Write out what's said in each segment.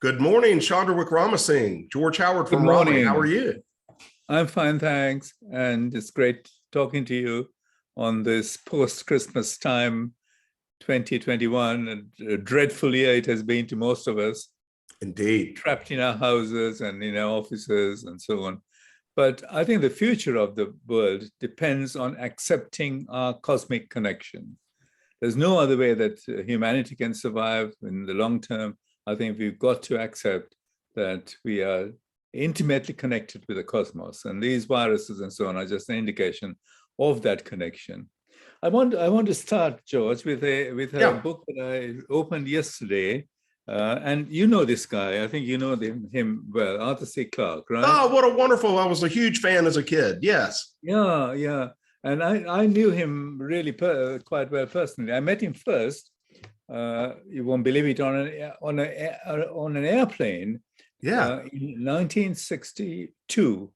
Good morning, Chandra Wickramasinghe. George Howard Good from Raleigh. morning. How are you? I'm fine, thanks. And it's great talking to you on this post-Christmas time, 2021. And a dreadful year it has been to most of us. Indeed. Trapped in our houses and in our offices and so on. But I think the future of the world depends on accepting our cosmic connection. There's no other way that humanity can survive in the long term. I think we've got to accept that we are intimately connected with the cosmos, and these viruses and so on are just an indication of that connection. I want to start, George, with a book that I opened yesterday, and you know this guy. I think you know him well, Arthur C. Clarke, right? Oh, what a wonderful! I was a huge fan as a kid. Yes. Yeah. And I knew him really quite well personally. I met him first. You won't believe it, on an airplane. Yeah. In 1962,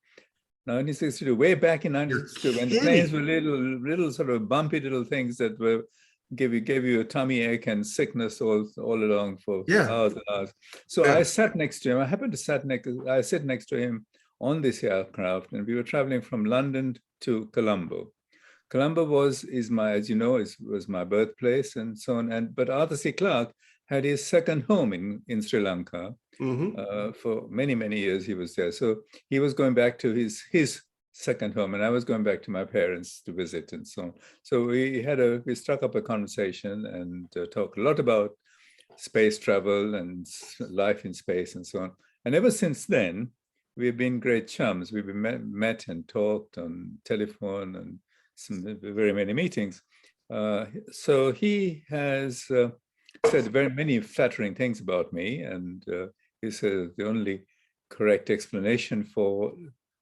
way back in 1962, when the planes were little sort of bumpy little things that were gave you a tummy ache and sickness all along for hours and hours. So I sat next to him. I happened to sit next to him on this aircraft, and we were traveling from London to Colombo. Colombo was my birthplace and so on. But Arthur C. Clarke had his second home in Sri Lanka. For many years he was there. So he was going back to his second home, and I was going back to my parents to visit and so on. So we struck up a conversation and talked a lot about space travel and life in space and so on. And ever since then, we've been great chums. We've been met and talked on telephone and some very many meetings. So he has said very many flattering things about me, and he says the only correct explanation for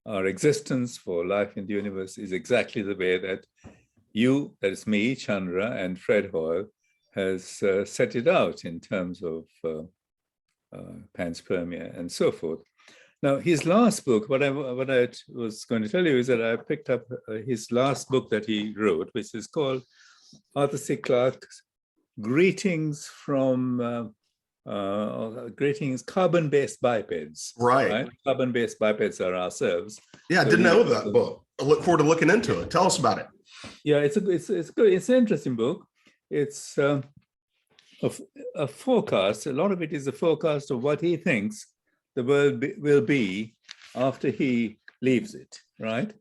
our existence, for life in the universe, is exactly the way that that is me, Chandra, and Fred Hoyle has set it out in terms of panspermia and so forth. Now, his last book, what I was going to tell you is that I picked up his last book that he wrote, which is called Arthur C. Clarke's Greetings from Carbon-Based Bipeds. Right? Carbon-based bipeds are ourselves. Yeah, I didn't know that book. I look forward to looking into it. Tell us about it. Yeah, it's good. It's an interesting book. It's a forecast. A lot of it is a forecast of what he thinks the world will be after he leaves it, right?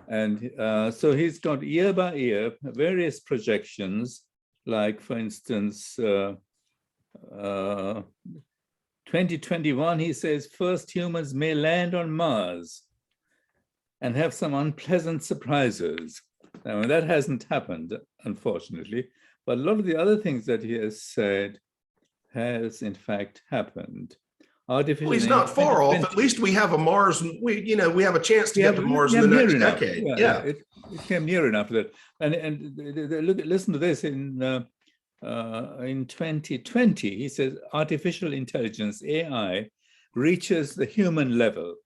And so he's got year by year various projections, like, for instance, 2021, he says, first humans may land on Mars and have some unpleasant surprises. Now, that hasn't happened, unfortunately, but a lot of the other things that he has said has, in fact, happened. Well, he's not far off. At least we have a Mars. We have a chance to get to Mars in the next decade. It came near enough that. And listen to this. In 2020, he says artificial intelligence, AI, reaches the human level.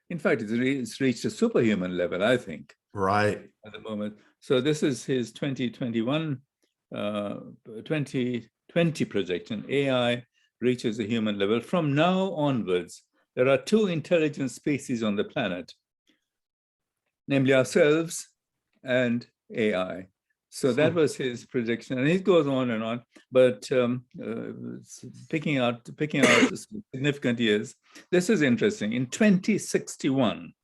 In fact, it's reached a superhuman level, I think. Right. At the moment. So this is his 2020 projection. AI reaches the human level. From now onwards, there are two intelligent species on the planet, namely ourselves and AI. So that was his prediction, and it goes on and on. But picking out significant years, this is interesting. In 2061,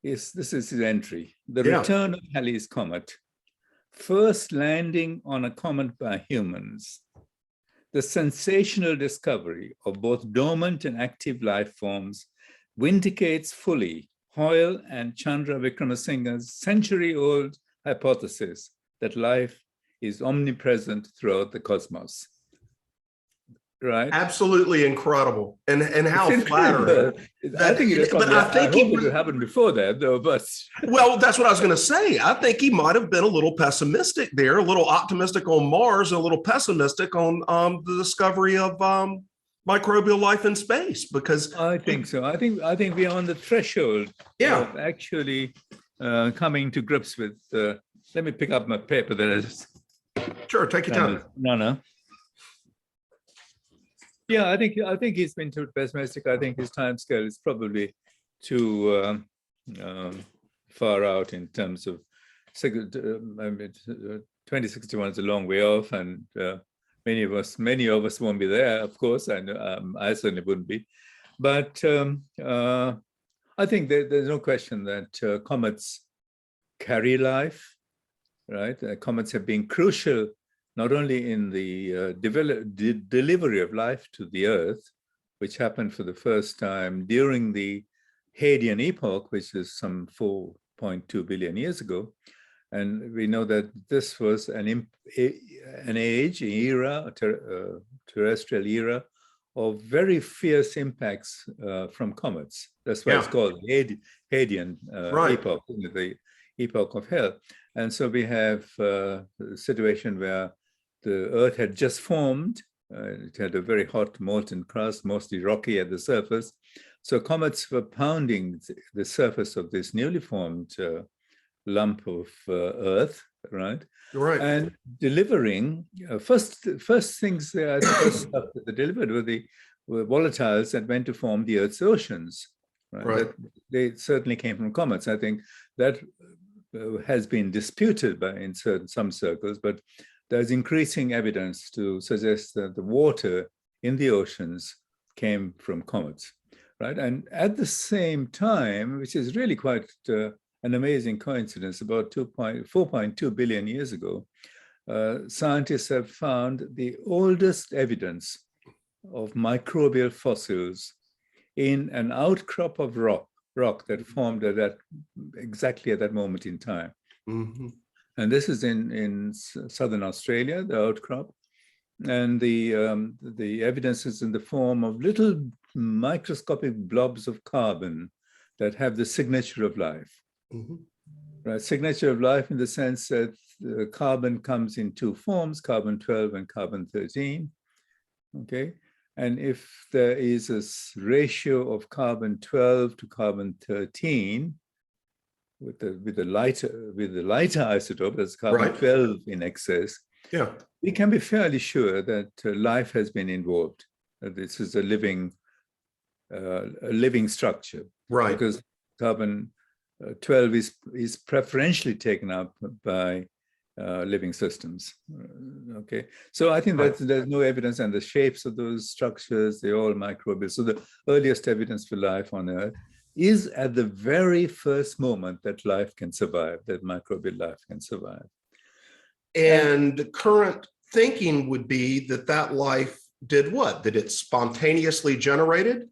this is his entry: the return of Halley's Comet, first landing on a comet by humans. The sensational discovery of both dormant and active life forms vindicates fully Hoyle and Chandra Wickramasinghe's century-old hypothesis that life is omnipresent throughout the cosmos. Right? Absolutely incredible, and how flattering. I think it would happen before that, though. But well, that's what I was going to say. I think he might have been a little pessimistic there, a little optimistic on Mars, and a little pessimistic on the discovery of microbial life in space. Because I think so. I think we are on the threshold of actually coming to grips with. Let me pick up my paper. Sure, take your time. No. Yeah, I think he's been too pessimistic. I think his time scale is probably too far out in terms of. I mean, 2061 is a long way off, and many of us won't be there, of course, and I certainly wouldn't be. But I think there's no question that comets carry life, right? Comets have been crucial not only in the delivery of life to the Earth, which happened for the first time during the Hadean epoch, which is some 4.2 billion years ago. And we know that this was an era, terrestrial era, of very fierce impacts from comets. That's why it's called Hadean epoch, the epoch of hell. And so we have a situation where the Earth had just formed. It had a very hot molten crust, mostly rocky at the surface. So comets were pounding the surface of this newly formed lump of Earth, right? Right. And delivering, first things that they delivered were volatiles that went to form the Earth's oceans, right? They certainly came from comets. I think that has been disputed in some circles, but there's increasing evidence to suggest that the water in the oceans came from comets, right? And at the same time, which is really quite an amazing coincidence, about 4.2 billion years ago, scientists have found the oldest evidence of microbial fossils in an outcrop of rock that formed exactly at that moment in time. Mm-hmm. And this is in southern Australia, the outcrop. And the evidence is in the form of little microscopic blobs of carbon that have the signature of life. Mm-hmm. Right, signature of life in the sense that carbon comes in two forms, carbon-12 and carbon-13, okay? And if there is a ratio of carbon-12 to carbon-13 with the lighter isotope, that's carbon-12 in excess, we can be fairly sure that life has been involved. This is a living structure, right? Because carbon-12 is preferentially taken up by living systems. Okay, so I think that there's no evidence, and the shapes of those structures, they're all microbial. So the earliest evidence for life on Earth is at the very first moment that life can survive, that microbial life can survive. And current thinking would be that life did what? That it spontaneously generated?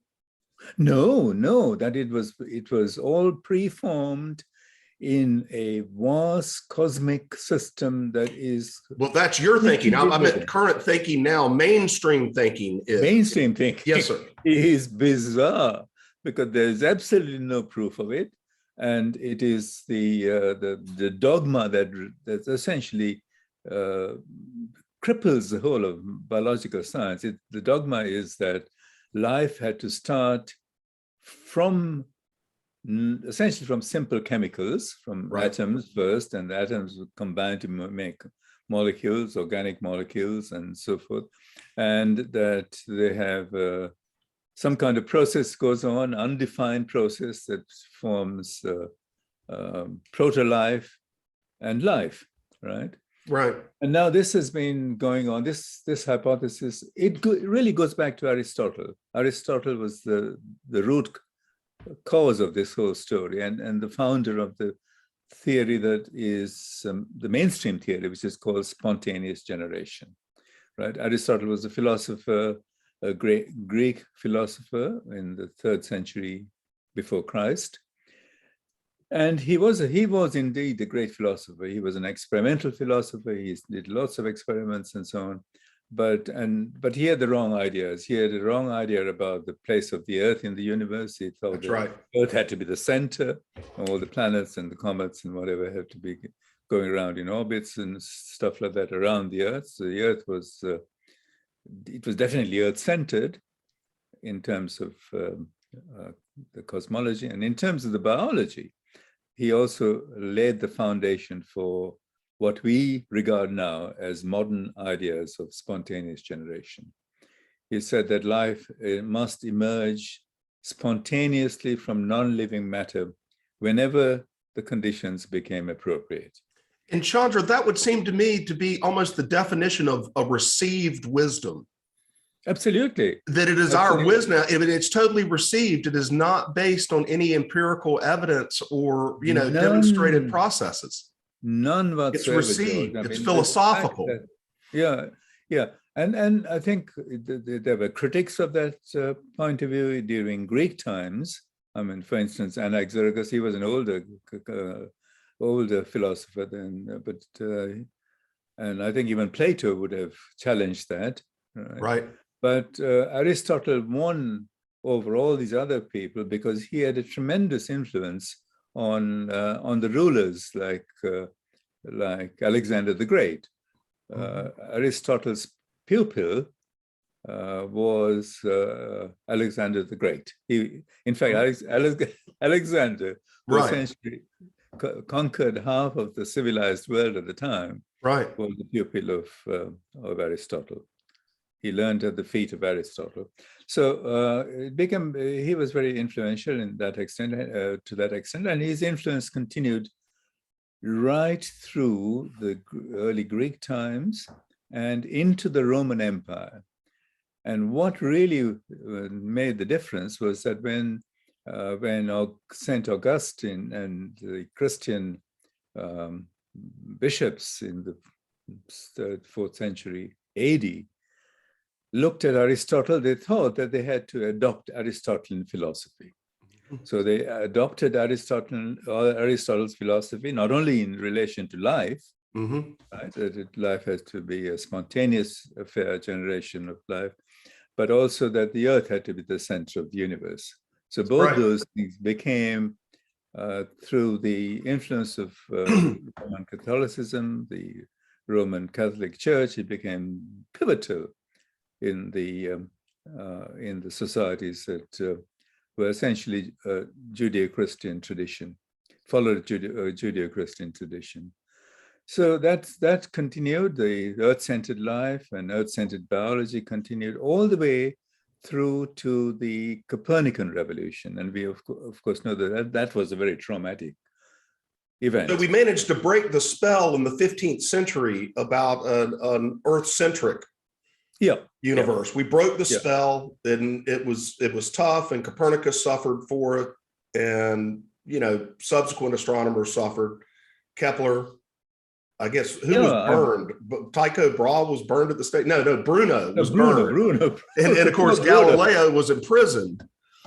No, that it was all preformed in a vast cosmic system that is... Well, that's your thinking. I meant current thinking now. Mainstream thinking is... Mainstream thinking, yes, sir, is bizarre because there's absolutely no proof of it. And it is the dogma that essentially cripples the whole of biological science. The dogma is that life had to start essentially from simple chemicals, from atoms first, and the atoms would combine to make molecules, organic molecules, and so forth. And that they have some kind of process goes on, undefined process that forms proto-life and life, right? Right. And now this has been going on, this hypothesis, it really goes back to Aristotle. Aristotle was the root cause of this whole story, and the founder of the theory that is the mainstream theory, which is called spontaneous generation, right? Aristotle was a philosopher, a great Greek philosopher in the 3rd century before Christ. And he was indeed a great philosopher. He was an experimental philosopher. He did lots of experiments and so on. But he had the wrong ideas. He had the wrong idea about the place of the Earth in the universe. He thought that Earth had to be the center, and all the planets and the comets and whatever had to be going around in orbits and stuff like that around the Earth. So the Earth was definitely Earth-centered in terms of the cosmology, and in terms of the biology. He also laid the foundation for what we regard now as modern ideas of spontaneous generation. He said that life must emerge spontaneously from non-living matter whenever the conditions became appropriate. And Chandra, that would seem to me to be almost the definition of a received wisdom. Absolutely. That it is our wisdom. If it's totally received, it is not based on any empirical evidence or, demonstrated processes. None whatsoever. It's received. It's philosophical. Yeah. And I think there were critics of that point of view during Greek times. I mean, for instance, Anaxagoras, he was an older philosopher then, and I think even Plato would have challenged that. Right. But Aristotle won over all these other people because he had a tremendous influence on the rulers like Alexander the Great. Aristotle's pupil was Alexander the Great. In fact, Alexander essentially conquered half of the civilized world at the time. Right. Was the pupil of Aristotle. He learned at the feet of Aristotle. So he was very influential in that extent, to that extent, and his influence continued right through the early Greek times and into the Roman Empire. And what really made the difference was that when St. Augustine and the Christian bishops in the 3rd, 4th century AD looked at Aristotle, they thought that they had to adopt Aristotelian philosophy. So they adopted Aristotle's philosophy, not only in relation to life, right, that life has to be a spontaneous affair, generation of life, but also that the earth had to be the center of the universe. So both those things became, through the influence of Roman Catholicism, the Roman Catholic Church, it became pivotal in the societies that were essentially Judeo-Christian tradition, followed Judeo-Christian tradition. So that continued. The earth-centered life and earth-centered biology continued all the way through to the Copernican revolution. And we, of course, know that was a very traumatic event. So we managed to break the spell in the 15th century about an earth-centric universe. Yeah. We broke the spell, and it was tough, and Copernicus suffered for it, and subsequent astronomers suffered. Kepler, I guess, who was burned? Tycho Brahe was burned at the stake. No, Bruno was burned. Bruno. And of course, Galileo was imprisoned.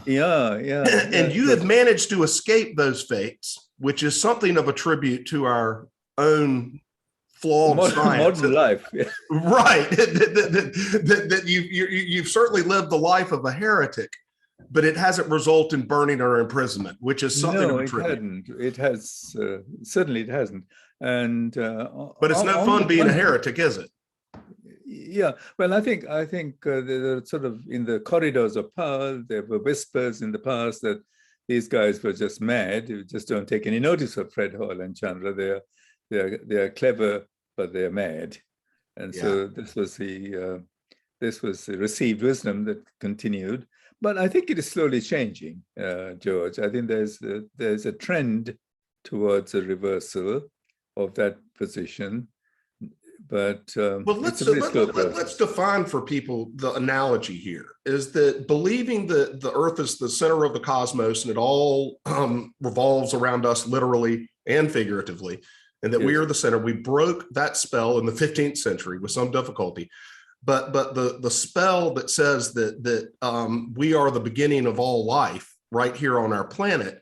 And you have managed to escape those fates, which is something of a tribute to our own flawed science. Modern life. Right. that you've certainly lived the life of a heretic, but it hasn't resulted in burning or imprisonment, which is something of a tribute. It has, certainly it hasn't. And but it's no fun being a heretic, is it? Yeah, well, I think the sort of in the corridors of power, there were whispers in the past that these guys were just mad. You just don't take any notice of Fred Hoyle and Chandra. They're clever, but they're mad. And so this was the received wisdom that continued. But I think it is slowly changing, George. I think there's a trend towards a reversal of that position, but let's define for people the analogy here is that believing that the earth is the center of the cosmos and it all revolves around us literally and figuratively, and that we are the center. We broke that spell in the 15th century with some difficulty, but the spell that says that we are the beginning of all life right here on our planet,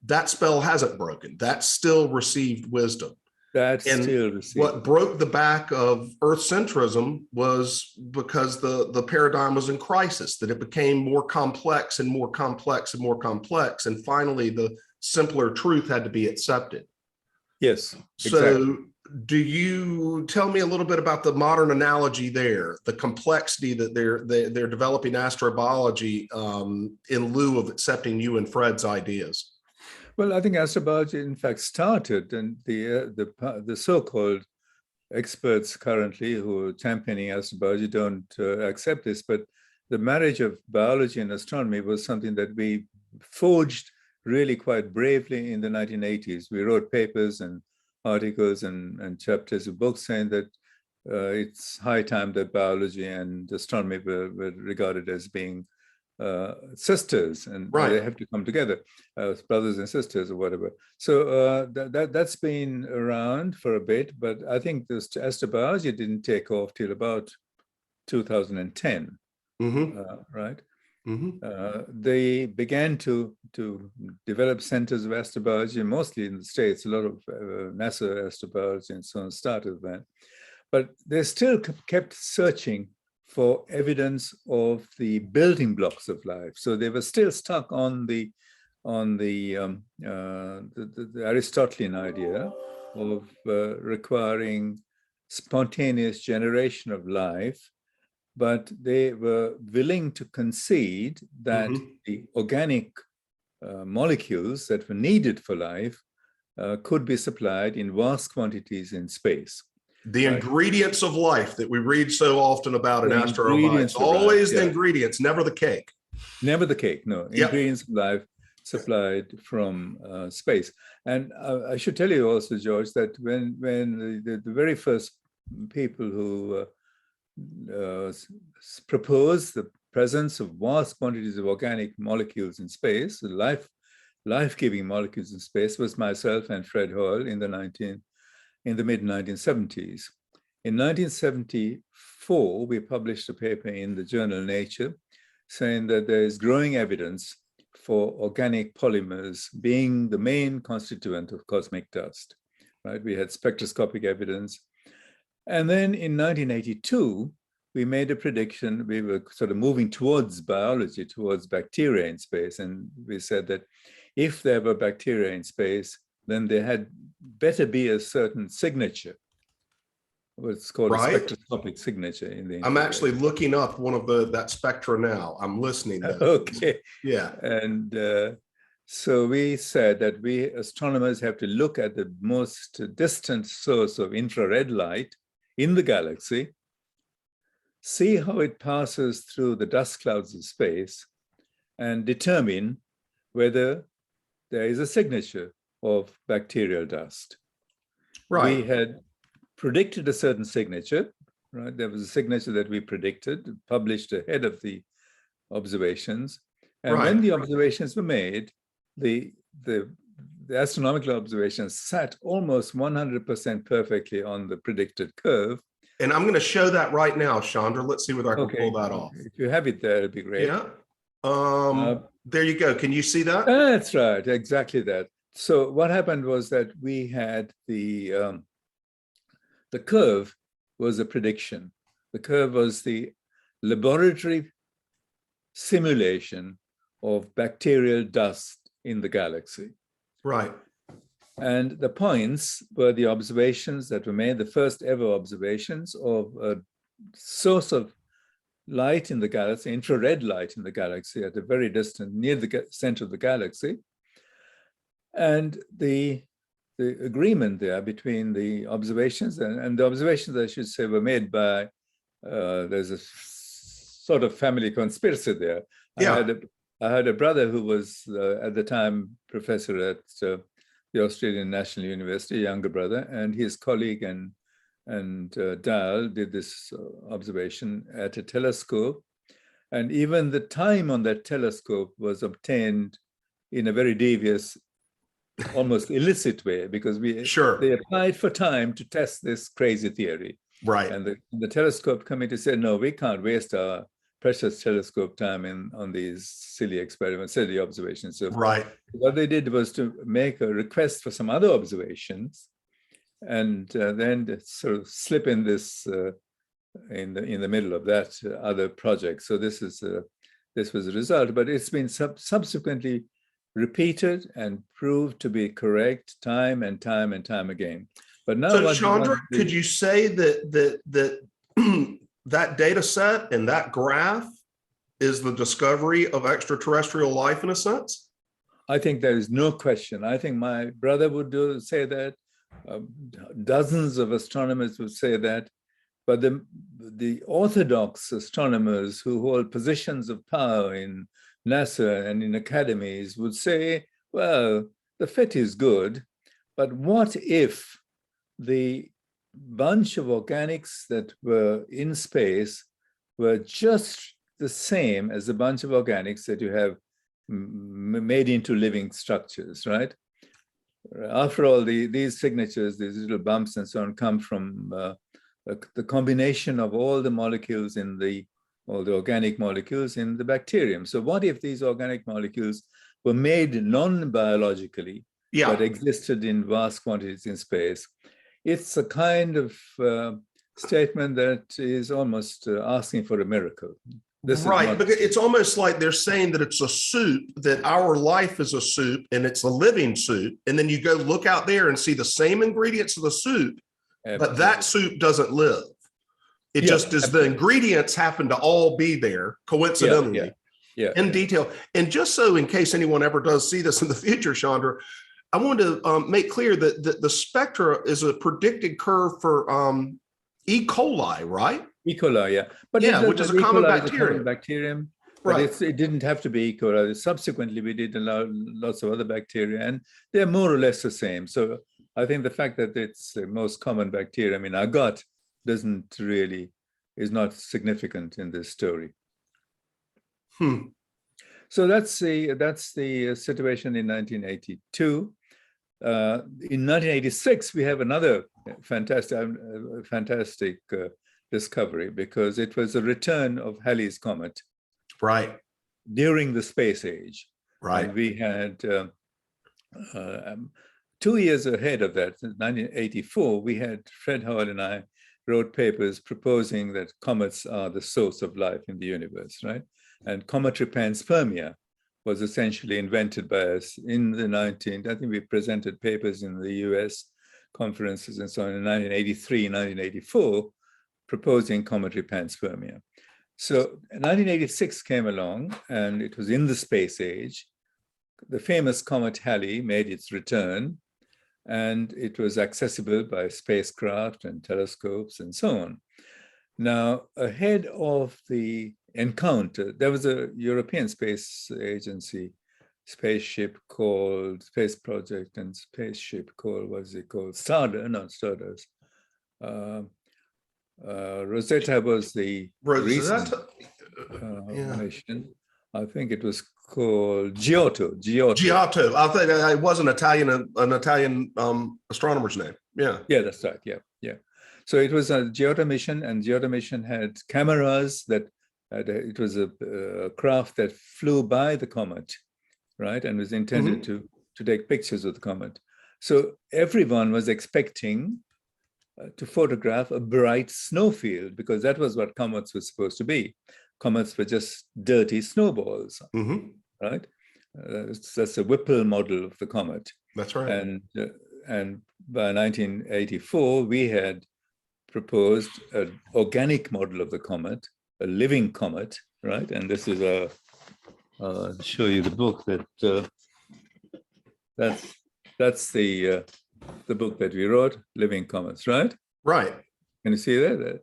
that spell hasn't broken. That's still received wisdom. What broke the back of Earth centrism was because the paradigm was in crisis, that it became more complex and more complex and more complex. And finally, the simpler truth had to be accepted. Yes. So do you tell me a little bit about the modern analogy there, the complexity that they're developing astrobiology in lieu of accepting you and Fred's ideas? Well, I think astrobiology, in fact, started, and the so-called experts currently who are championing astrobiology don't accept this, but the marriage of biology and astronomy was something that we forged really quite bravely in the 1980s. We wrote papers and articles and chapters of books saying that it's high time that biology and astronomy were regarded as being sisters, and they have to come together, brothers and sisters or whatever. So that's been around for a bit, but I think this astrobiology didn't take off till about 2010, right? They began to develop centers of astrobiology, mostly in the States. A lot of NASA astrobiology and so on started then. But they still kept searching for evidence of the building blocks of life. So they were still stuck on the Aristotelian idea of requiring spontaneous generation of life, but they were willing to concede that the organic molecules that were needed for life could be supplied in vast quantities in space. The ingredients of life that we read so often about in astrobiology. Always the ingredients, never the cake. Never the cake, no. Ingredients of life supplied from space. And I should tell you also, George, that when the very first people who proposed the presence of vast quantities of organic molecules in space, life-giving molecules in space, was myself and Fred Hoyle in the mid-1970s. In 1974, we published a paper in the journal Nature saying that there is growing evidence for organic polymers being the main constituent of cosmic dust, right? We had spectroscopic evidence. And then in 1982, we made a prediction. We were sort of moving towards biology, towards bacteria in space. And we said that if there were bacteria in space, then there had better be a certain signature, what's called a spectroscopic signature in the. I'm actually looking up one of that spectra now. I'm listening. Okay. Yeah. And so we said that we astronomers have to look at the most distant source of infrared light in the galaxy, see how it passes through the dust clouds of space, and determine whether there is a signature of bacterial dust. Right. We had predicted a certain signature, right? There was a signature that we predicted, published ahead of the observations. And when the observations were made, the astronomical observations sat almost 100% perfectly on the predicted curve. And I'm going to show that right now, Chandra. Let's see whether I can pull that off. If you have it there, it'd be great. Yeah. There you go. Can you see that? That's right. Exactly that. So what happened was that we had the curve was a prediction. The curve was the laboratory simulation of bacterial dust in the galaxy. Right. And the points were the observations that were made, the first ever observations of a source of light in the galaxy, infrared light in the galaxy at a very distant, near the center of the galaxy. And the agreement there between the observations and the observations, I should say, were made by, there's a sort of family conspiracy there. Yeah. I had a brother who was at the time professor at the Australian National University, a younger brother, and his colleague and Dal did this observation at a telescope. And even the time on that telescope was obtained in a very devious, almost illicit way, because they applied for time to test this crazy theory. Right. And the telescope committee said, no, we can't waste our precious telescope time on these silly experiments, silly observations. So what they did was to make a request for some other observations, and then sort of slip in this in the middle of that other project. So this was a result, but it's been subsequently repeated and proved to be correct time and time and time again. But now, so Chandra, could you say that that data set and that graph is the discovery of extraterrestrial life in a sense? I think there is no question. I think my brother would say that. dozens of astronomers would say that, but the orthodox astronomers who hold positions of power in NASA and in academies would say, well, the fit is good, but what if the bunch of organics that were in space were just the same as the bunch of organics that you have made into living structures, right? After all, these signatures, these little bumps and so on, come from the combination of all the molecules all the organic molecules in the bacterium. So what if these organic molecules were made non-biologically, but existed in vast quantities in space? It's a kind of statement that is almost asking for a miracle. Right, because it's almost like they're saying that it's a soup, that our life is a soup and it's a living soup. And then you go look out there and see the same ingredients of the soup, but that soup doesn't live. It just is the ingredients happen to all be there coincidentally in detail. And just so in case anyone ever does see this in the future, Chandra, I want to make clear that the spectra is a predicted curve for E. coli, right? E. coli, yeah. But which is a common bacterium. But it didn't have to be E. coli. Subsequently, we did allow lots of other bacteria, and they're more or less the same. So I think the fact that it's the most common bacterium in our gut is not significant in this story. So that's the situation in 1982. In 1986, we have another fantastic discovery, because it was a return of Halley's Comet. Right. During the space age. Right. And we had 2 years ahead of that, in 1984, we had Fred Hoyle and I wrote papers proposing that comets are the source of life in the universe, right? And cometary panspermia was essentially invented by us in the I think we presented papers in the US conferences and so on in 1983, 1984, proposing cometary panspermia. So 1986 came along, and it was in the space age. The famous comet Halley made its return, and it was accessible by spacecraft and telescopes and so on. Now, ahead of the encounter, there was a European Space Agency spaceship called Space Project and spaceship called, Stardust, not Stardust. Rosetta was the recent mission. I think it was called Giotto. I think it was an Italian astronomer's name. Yeah, that's right. Yeah. So it was a Giotto mission, and Giotto mission had cameras that it was a craft that flew by the comet, right, and was intended to take pictures of the comet. So everyone was expecting to photograph a bright snowfield, because that was what comets were supposed to be. Comets were just dirty snowballs, right? That's a Whipple model of the comet. That's right. And by 1984, we had proposed an organic model of the comet, a living comet, right? And this is I'll show you the book that's the book that we wrote, Living Comets, right? Right. Can you see that?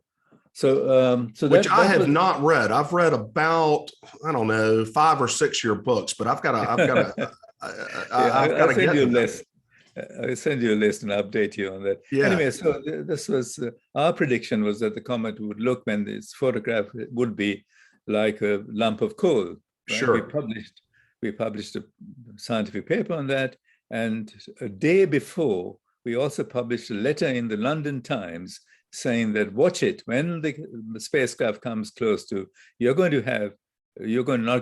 So, which I have not read. I've read about, I don't know, 5 or 6 your books, but I've got to send you a list. I'll send you a list and update you on that. Yeah. Anyway, so this was our prediction was that the comet would look, when this photograph would be like a lump of coal. Right? Sure. We published a scientific paper on that, and a day before, we also published a letter in the London Times saying that, watch it, when the spacecraft comes close to, you're not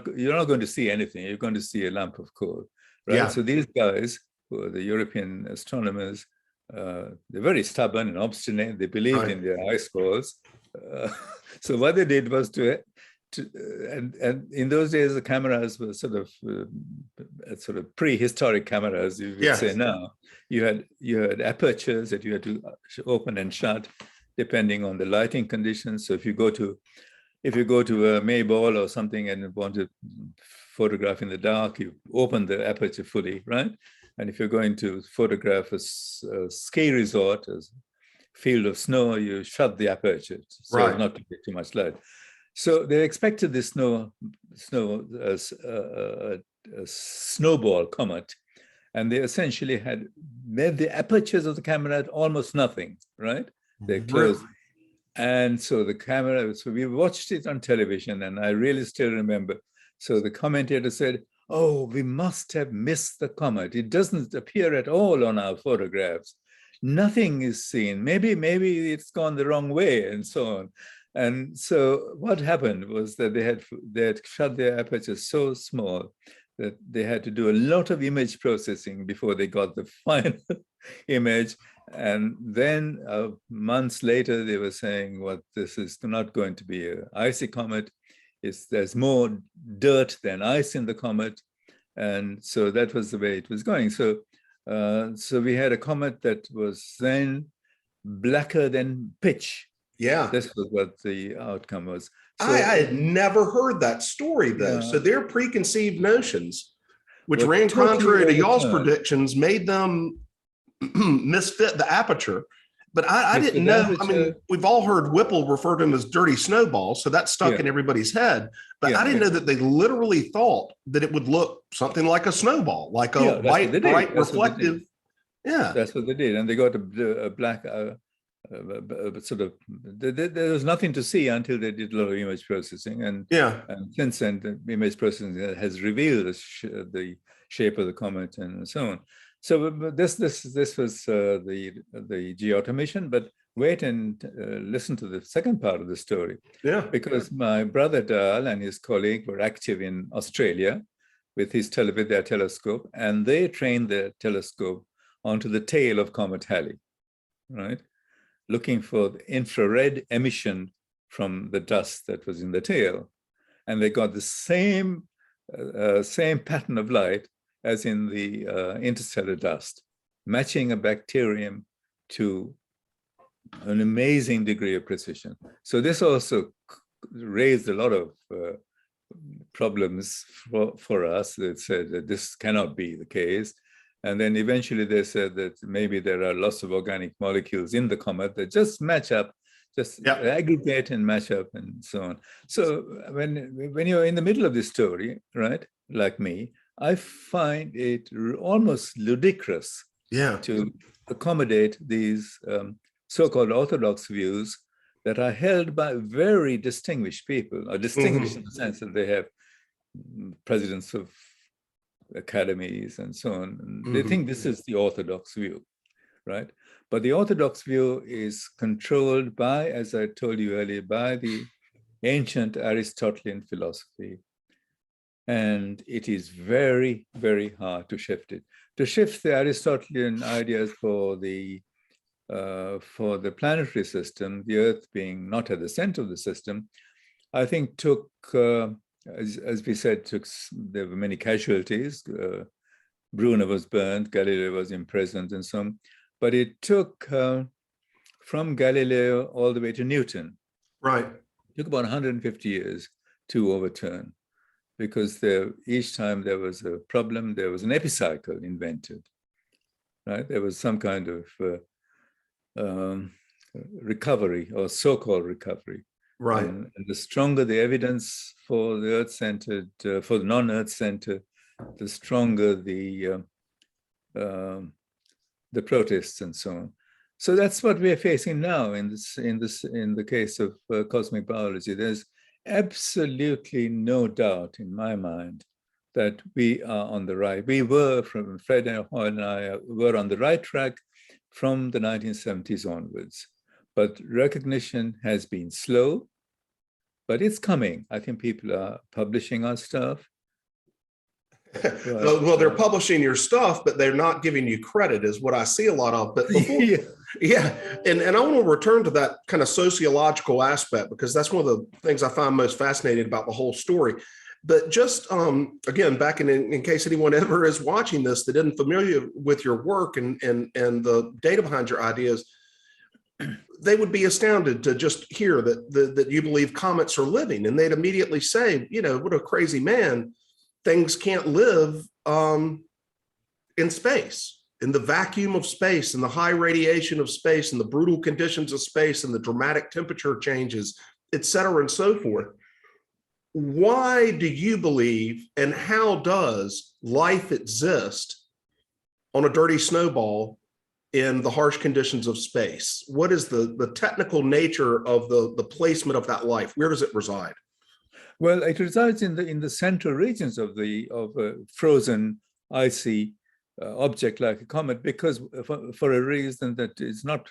going to see anything. You're going to see a lump of coal, right? Yeah. So these guys, who are the European astronomers, they're very stubborn and obstinate. They believed in their ice balls. So what they did was and in those days, the cameras were sort of prehistoric cameras, you would say now. You had apertures that you had to open and shut depending on the lighting conditions. So if you go to a May ball or something and want to photograph in the dark, you open the aperture fully, right? And if you're going to photograph a ski resort, a field of snow, you shut the aperture so as not to get too much light. So they expected this snowball comet, and they essentially had made the apertures of the camera at almost nothing, right? They closed. And so the camera, so we watched it on television, and I really still remember. So the commentator said, "Oh, we must have missed the comet. It doesn't appear at all on our photographs. Nothing is seen. Maybe it's gone the wrong way," and so on. And so what happened was that they had shut their apertures so small that they had to do a lot of image processing before they got the final image. And then months later, they were saying, "What, this is not going to be an icy comet. There's more dirt than ice in the comet." And so that was the way it was going. So we had a comet that was then blacker than pitch. Yeah. This was what the outcome was. So, I had never heard that story, though. Yeah. So their preconceived notions, which ran contrary to y'all's predictions, made them misfit the aperture. But I didn't know. I mean, we've all heard Whipple refer to them as dirty snowballs, so that's stuck in everybody's head. But I didn't know that they literally thought that it would look something like a snowball, like a white, bright, reflective. Yeah, that's what they did, and they got a black. Sort of, there was nothing to see until they did a lot of image processing, and since then the image processing has revealed the shape of the comet and so on. So this was the G-OTA mission. But wait and listen to the second part of the story. Yeah, because my brother Dal and his colleague were active in Australia with their telescope, and they trained their telescope onto the tail of Comet Halley, right? Looking for the infrared emission from the dust that was in the tail. And they got the same pattern of light as in the interstellar dust, matching a bacterium to an amazing degree of precision. So this also raised a lot of problems for us. That said that this cannot be the case. And then eventually they said that maybe there are lots of organic molecules in the comet that just match up, aggregate and match up and so on. So when you're in the middle of this story, right, like me, I find it almost ludicrous to accommodate these so-called orthodox views that are held by very distinguished people, or distinguished in the sense that they have presidents of academies and so on. And they think this is the orthodox view, right? But the orthodox view is controlled by, as I told you earlier, by the ancient Aristotelian philosophy. And it is very, very hard to shift it. To shift the Aristotelian ideas for the planetary system, the Earth being not at the center of the system, I think took, as we said, there were many casualties. Brunner was burned, Galileo was imprisoned and so on. But it took from Galileo all the way to Newton. Right. It took about 150 years to overturn, because each time there was a problem, there was an epicycle invented, right? There was some kind of recovery, or so-called recovery. Right. And the stronger the evidence for the Earth-centered, for the non-Earth center, the stronger the protests and so on. So that's what we are facing now in the case of cosmic biology. There's absolutely no doubt in my mind that we are on the right. We were, from Fred and Hoyle and I, were on the right track from the 1970s onwards. But recognition has been slow, but it's coming. I think people are publishing our stuff. Well, they're publishing your stuff, but they're not giving you credit, is what I see a lot of. But before, and I want to return to that kind of sociological aspect, because that's one of the things I find most fascinating about the whole story. But just again, back in case anyone ever is watching this that isn't familiar with your work and the data behind your ideas, they would be astounded to just hear that you believe comets are living, and they'd immediately say, you know, what a crazy man. Things can't live in space, in the vacuum of space, and the high radiation of space, and the brutal conditions of space, and the dramatic temperature changes, et cetera, and so forth. Why do you believe, and how does life exist on a dirty snowball in the harsh conditions of space? What is the technical nature of the placement of that life? Where does it reside? Well, it resides in the central regions of a frozen, icy object like a comet, because for a reason that is not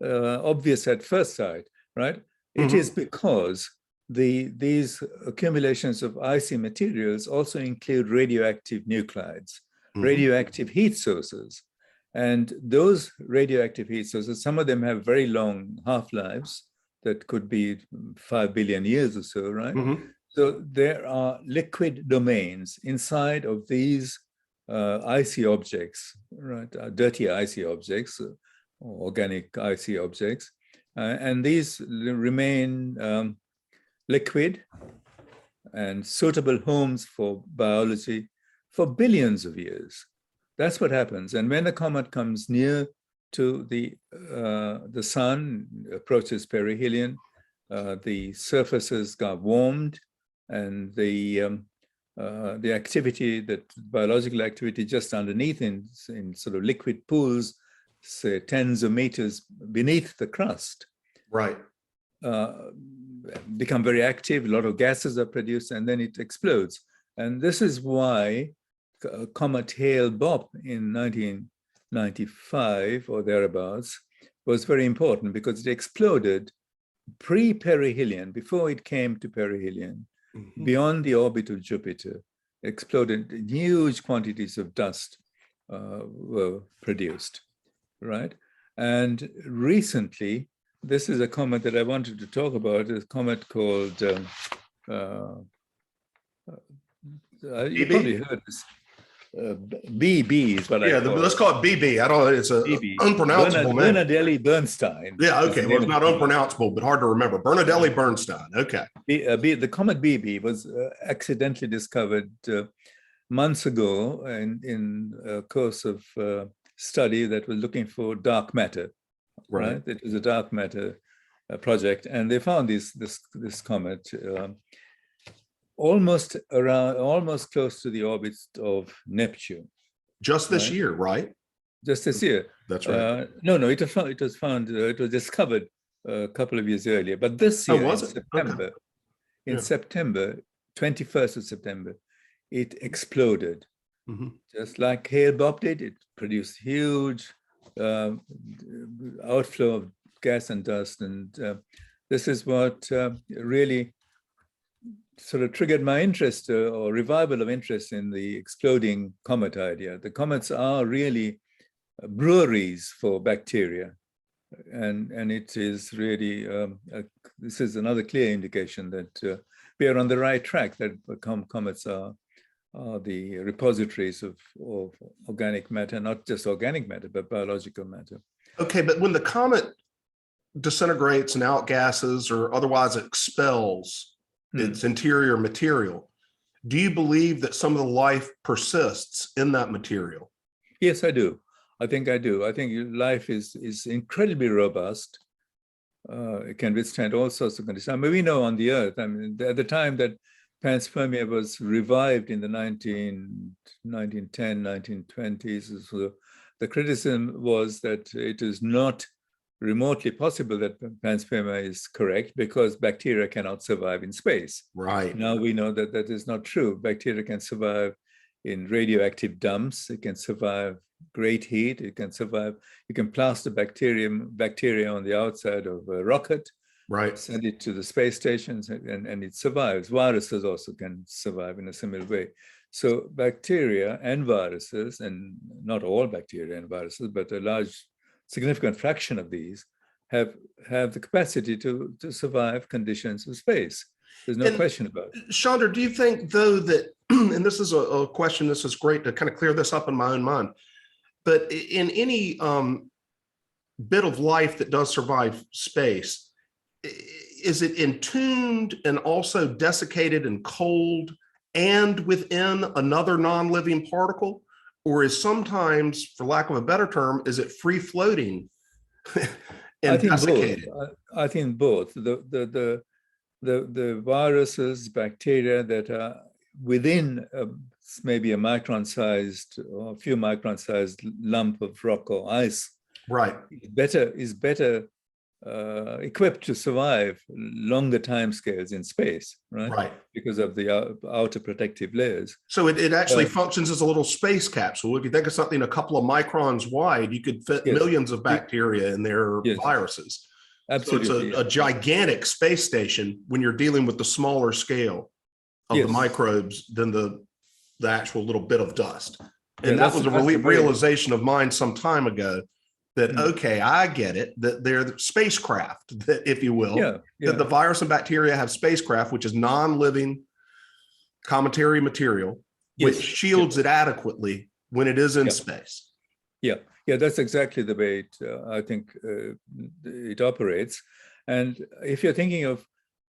obvious at first sight, right? It is because these accumulations of icy materials also include radioactive nuclides, radioactive heat sources. And those radioactive heat sources, some of them have very long half-lives that could be 5 billion years or so, right? So there are liquid domains inside of these icy objects, right? Dirty icy objects, organic icy objects. And these remain liquid and suitable homes for biology for billions of years. That's what happens. And when a comet comes near to the sun, approaches perihelion, the surfaces got warmed, and the activity, that biological activity just underneath in sort of liquid pools, say tens of meters beneath the crust, right, become very active. A lot of gases are produced, and then it explodes. And this is why comet Hale-Bopp in 1995 or thereabouts was very important, because it exploded pre-perihelion, before it came to perihelion, beyond the orbit of Jupiter. Exploded, huge quantities of dust were produced, right? And recently, this is a comet that I wanted to talk about, a comet called, you probably heard this, BB is what I call let's call it BB. I don't know, it's a BB. unpronounceable name. Bernadette-Bernstein. Yeah, okay, well, it's not unpronounceable, but hard to remember. Bernadette-Bernstein, okay. The comet BB was accidentally discovered months ago in a course of study that was looking for dark matter, right? It was a dark matter project, and they found this comet almost close to the orbit of Neptune. Just this year, right? Just this year. That's right. No, it was discovered a couple of years earlier, but this year, in September, 21st of September, it exploded. Just like Hale-Bopp did, it produced huge outflow of gas and dust. And this is what really sort of triggered my interest or revival of interest in the exploding comet idea. The comets are really breweries for bacteria. And it is really, this is another clear indication that we are on the right track, that comets are the repositories of organic matter, not just organic matter, but biological matter. Okay, but when the comet disintegrates and outgasses or otherwise expels its interior material, do you believe that some of the life persists in that material? Yes, I do. I think I do. I think life is incredibly robust. It can withstand all sorts of conditions. I mean, we know on the Earth, I mean, at the time that Panspermia was revived in the 1910, 1920s, so the criticism was that it is not remotely possible that Panspermia is correct, because bacteria cannot survive in space. Right. Now we know that that is not true. Bacteria can survive in radioactive dumps. It can survive great heat. It can survive. You can plaster bacteria on the outside of a rocket. Right. Send it to the space stations, and it survives. Viruses also can survive in a similar way. So bacteria and viruses, and not all bacteria and viruses, but a large, significant fraction of these have the capacity to survive conditions of space. There's no question about it. Chandra, do you think, though, that, and this is a question, this is great to kind of clear this up in my own mind, but in any bit of life that does survive space, is it entombed and also desiccated and cold and within another non-living particle? Or is sometimes, for lack of a better term, is it free floating and I think both. desiccated? I think both. The viruses, bacteria that are within maybe a micron-sized or a few micron-sized lump of rock or ice, Right. is better equipped to survive longer timescales in space, right? Right. Because of the outer protective layers. So it actually functions as a little space capsule. If you think of something a couple of microns wide, you could fit millions of bacteria in their viruses. Absolutely. So it's a gigantic space station when you're dealing with the smaller scale of the microbes than the actual little bit of dust. And that was a realization of mine some time ago, that, okay, I get it, that they're the spacecraft, that, if you will, that the virus and bacteria have spacecraft, which is non-living cometary material, which shields it adequately when it is in space. Yeah, that's exactly the way I think it operates. And if you're thinking of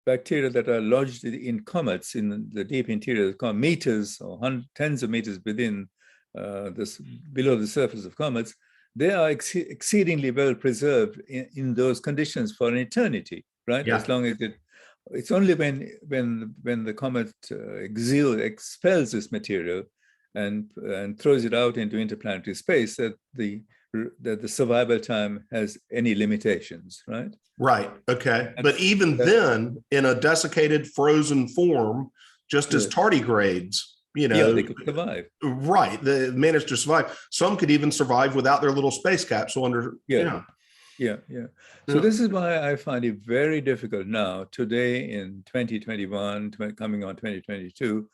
bacteria that are lodged in comets in the deep interior, meters or tens of meters within below the surface of comets, they are exceedingly well preserved in those conditions for an eternity, right? As long as it's only when the comet expels this material and throws it out into interplanetary space that the survival time has any limitations, right? Right. Okay. But even then, in a desiccated, frozen form, just as tardigrades, they could survive. Right. They managed to survive. Some could even survive without their little space capsule under. So this is why I find it very difficult now, today in 2021, coming on 2022,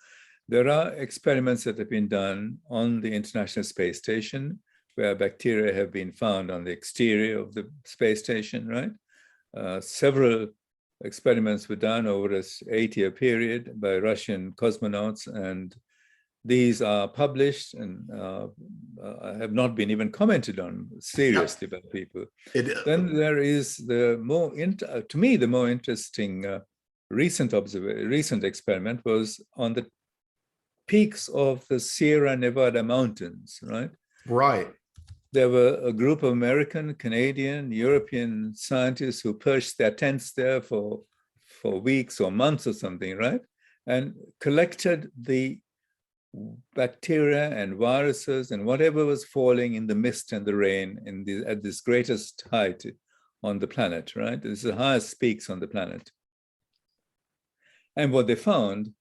there are experiments that have been done on the International Space Station where bacteria have been found on the exterior of the space station, right? Several experiments were done over this 8-year period by Russian cosmonauts, and these are published and have not been even commented on seriously by people. Then there is to me, the more interesting recent experiment was on the peaks of the Sierra Nevada mountains, right? Right. There were a group of American, Canadian, European scientists who perched their tents there for weeks or months or something, right? And collected the bacteria and viruses and whatever was falling in the mist and the rain at this greatest height on the planet, right? This is the highest peaks on the planet. And what they found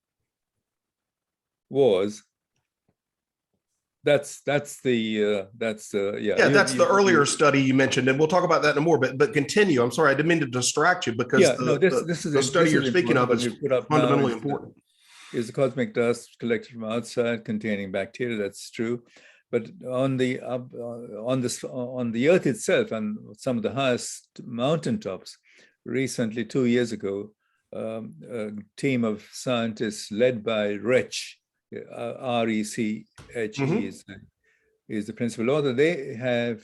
was that's the earlier study you mentioned, and we'll talk about that in more. But continue. I'm sorry, I didn't mean to distract you, because the study you're speaking of is fundamentally important. Is the cosmic dust collected from outside containing bacteria? That's true, but on the Earth itself, and some of the highest mountaintops, recently 2 years ago, a team of scientists led by Rech, R-E-C-H-E is the principal author. They have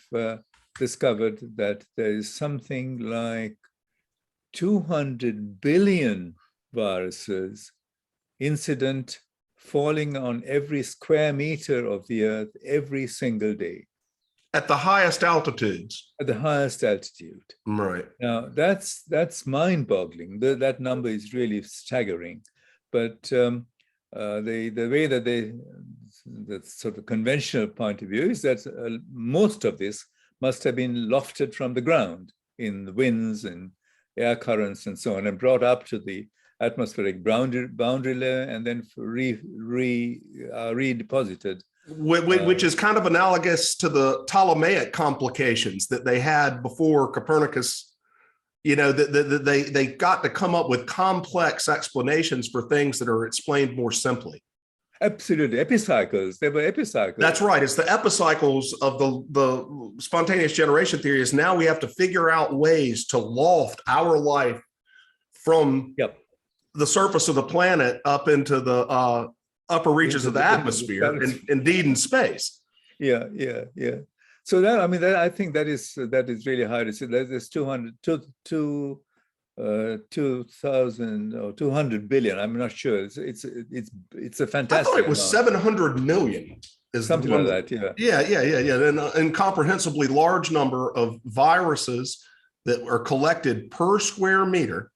discovered that there is something like 200 billion viruses incident falling on every square meter of the Earth every single day. At the highest altitudes. At the highest altitude. Right. Now, that's mind-boggling. That number is really staggering. But the way that the sort of conventional point of view is that most of this must have been lofted from the ground in the winds and air currents and so on, and brought up to the atmospheric boundary layer and then redeposited. Which is kind of analogous to the Ptolemaic complications that they had before Copernicus. They got to come up with complex explanations for things that are explained more simply. Absolutely. Epicycles. They were epicycles. That's right. It's the epicycles of the spontaneous generation theory. Is now we have to figure out ways to loft our life from the surface of the planet up into the upper reaches of the atmosphere, indeed in space. Yeah. So I think that is really hard. There's 200 2,000 or 200 billion. I'm not sure. It's a I fantastic thought it was amount. 700 million. Is Something the one like that, yeah. Yeah. An incomprehensibly large number of viruses that are collected per square meter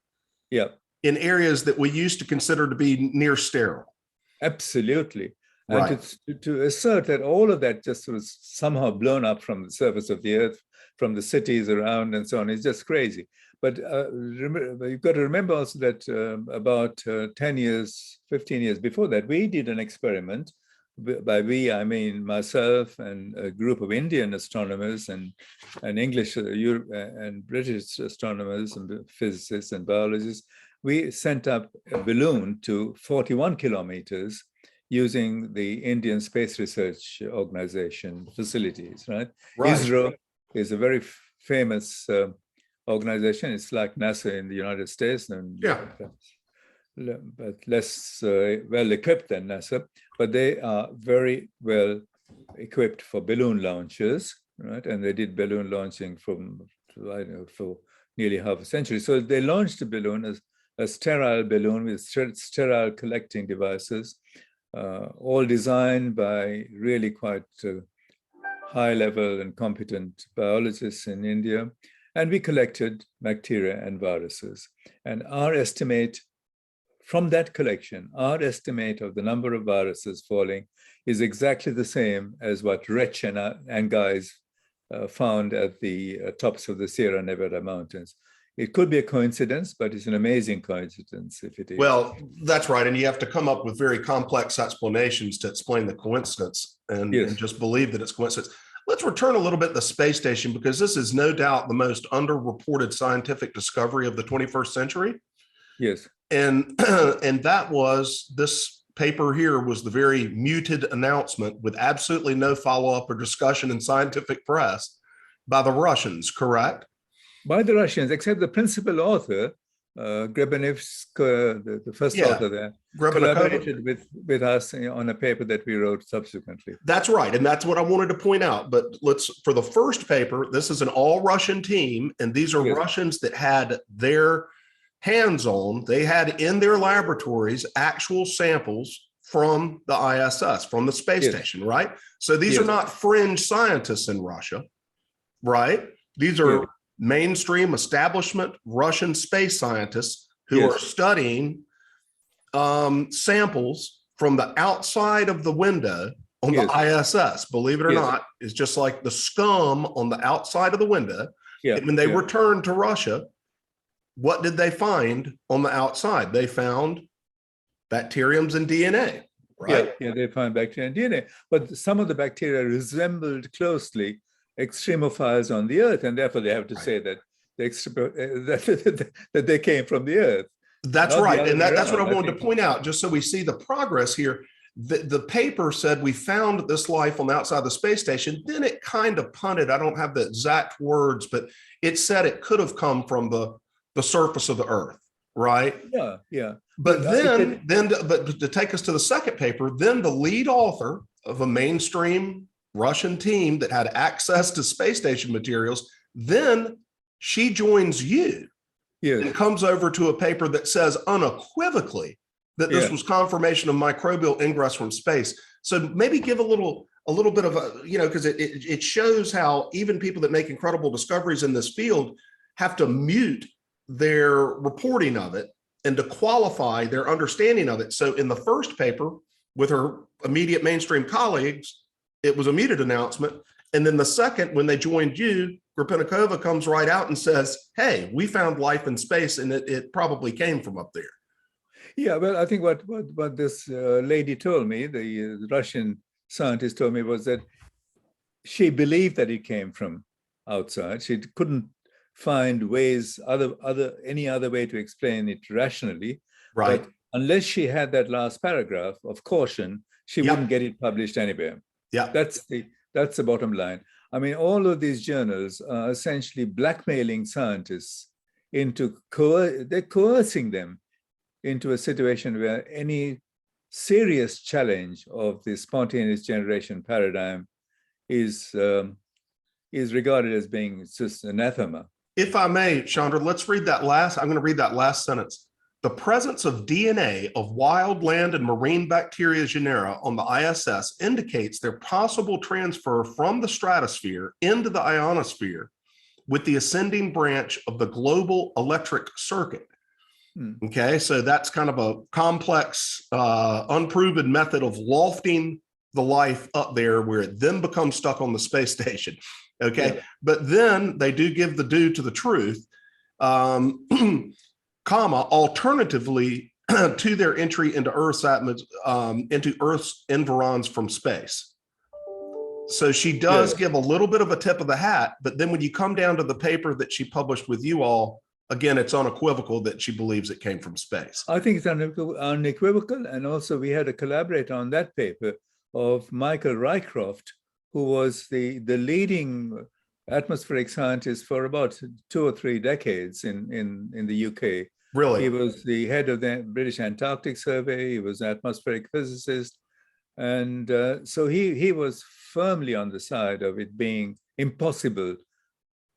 Yeah, in areas that we used to consider to be near sterile. absolutely. Right. And to assert that all of that just was somehow blown up from the surface of the earth, from the cities around and so on, is just crazy. But you've got to remember also that about 10 years, 15 years before that, we did an experiment. By we, I mean myself and a group of Indian astronomers and English and British astronomers and physicists and biologists. We sent up a balloon to 41 kilometers using the Indian Space Research Organization facilities, right? ISRO is a very famous organization. It's like NASA in the United States, and but less well equipped than NASA. But they are very well equipped for balloon launches, right? And they did balloon launching for nearly half a century. So they launched a balloon as a sterile balloon with sterile collecting devices, all designed by really quite high level and competent biologists in India. And we collected bacteria and viruses. And our estimate from that collection, our estimate of the number of viruses falling is exactly the same as what Rich and guys found at the tops of the Sierra Nevada mountains. It could be a coincidence, but it's an amazing coincidence if it is. Well, that's right. And you have to come up with very complex explanations to explain the coincidence and just believe that it's coincidence. Let's return a little bit to the space station, because this is no doubt the most underreported scientific discovery of the 21st century. Yes. And that was, this paper here was the very muted announcement with absolutely no follow-up or discussion in scientific press by the Russians, correct? By the Russians, except the principal author, Grebennikova, the first author there, collaborated with us on a paper that we wrote subsequently. That's right. And that's what I wanted to point out. But for the first paper, this is an all Russian team. And these are Russians that had their hands on, they had in their laboratories actual samples from the ISS, from the space station, right? So these are not fringe scientists in Russia, right? These are mainstream establishment Russian space scientists who are studying samples from the outside of the window on the ISS. Believe it or not, it's just like the scum on the outside of the window. And when they returned to Russia, what did they find on the outside? They found bacteriums and DNA, right? Yeah, they found bacteria and DNA. But some of the bacteria resembled closely extremophiles on the Earth, and therefore they have to say that that they came from the Earth. That's right, and that's what I wanted to point out, just so we see the progress here. The paper said we found this life on the outside of the space station. Then it kind of punted. I don't have the exact words, but it said it could have come from the surface of the Earth, right? Yeah. But but to take us to the second paper, then the lead author of a mainstream Russian team that had access to space station materials, then she joins you and comes over to a paper that says unequivocally that this was confirmation of microbial ingress from space. So maybe give a little bit of a, because it shows how even people that make incredible discoveries in this field have to mute their reporting of it and to qualify their understanding of it. So in the first paper with her immediate mainstream colleagues, it was a muted announcement. And then the second, when they joined you, Grebennikova comes right out and says, hey, we found life in space and it probably came from up there. Yeah, well, I think what this lady told me, the Russian scientist told me, was that she believed that it came from outside. She couldn't find ways, any other way to explain it rationally. Right. But unless she had that last paragraph of caution, she wouldn't get it published anywhere. Yeah. That's the bottom line. I mean, all of these journals are essentially blackmailing scientists into they're coercing them into a situation where any serious challenge of the spontaneous generation paradigm is regarded as being just anathema. If I may, Chandra, let's read that last. I'm going to read that last sentence. The presence of DNA of wild land and marine bacteria genera on the ISS indicates their possible transfer from the stratosphere into the ionosphere with the ascending branch of the global electric circuit. Okay, so that's kind of a complex, unproven method of lofting the life up there where it then becomes stuck on the space station. Okay, yeah. But then they do give the due to the truth, alternatively to their entry into Earth's into Earth's environs from space. So she does give a little bit of a tip of the hat, but then when you come down to the paper that she published with you all, again, it's unequivocal that she believes it came from space. I think it's unequivocal, and also we had a collaborator on that paper of Michael Rycroft, who was the leading atmospheric scientist for about 2 or 3 decades in the UK. Really? He was the head of the British Antarctic Survey. He was an atmospheric physicist. And so he was firmly on the side of it being impossible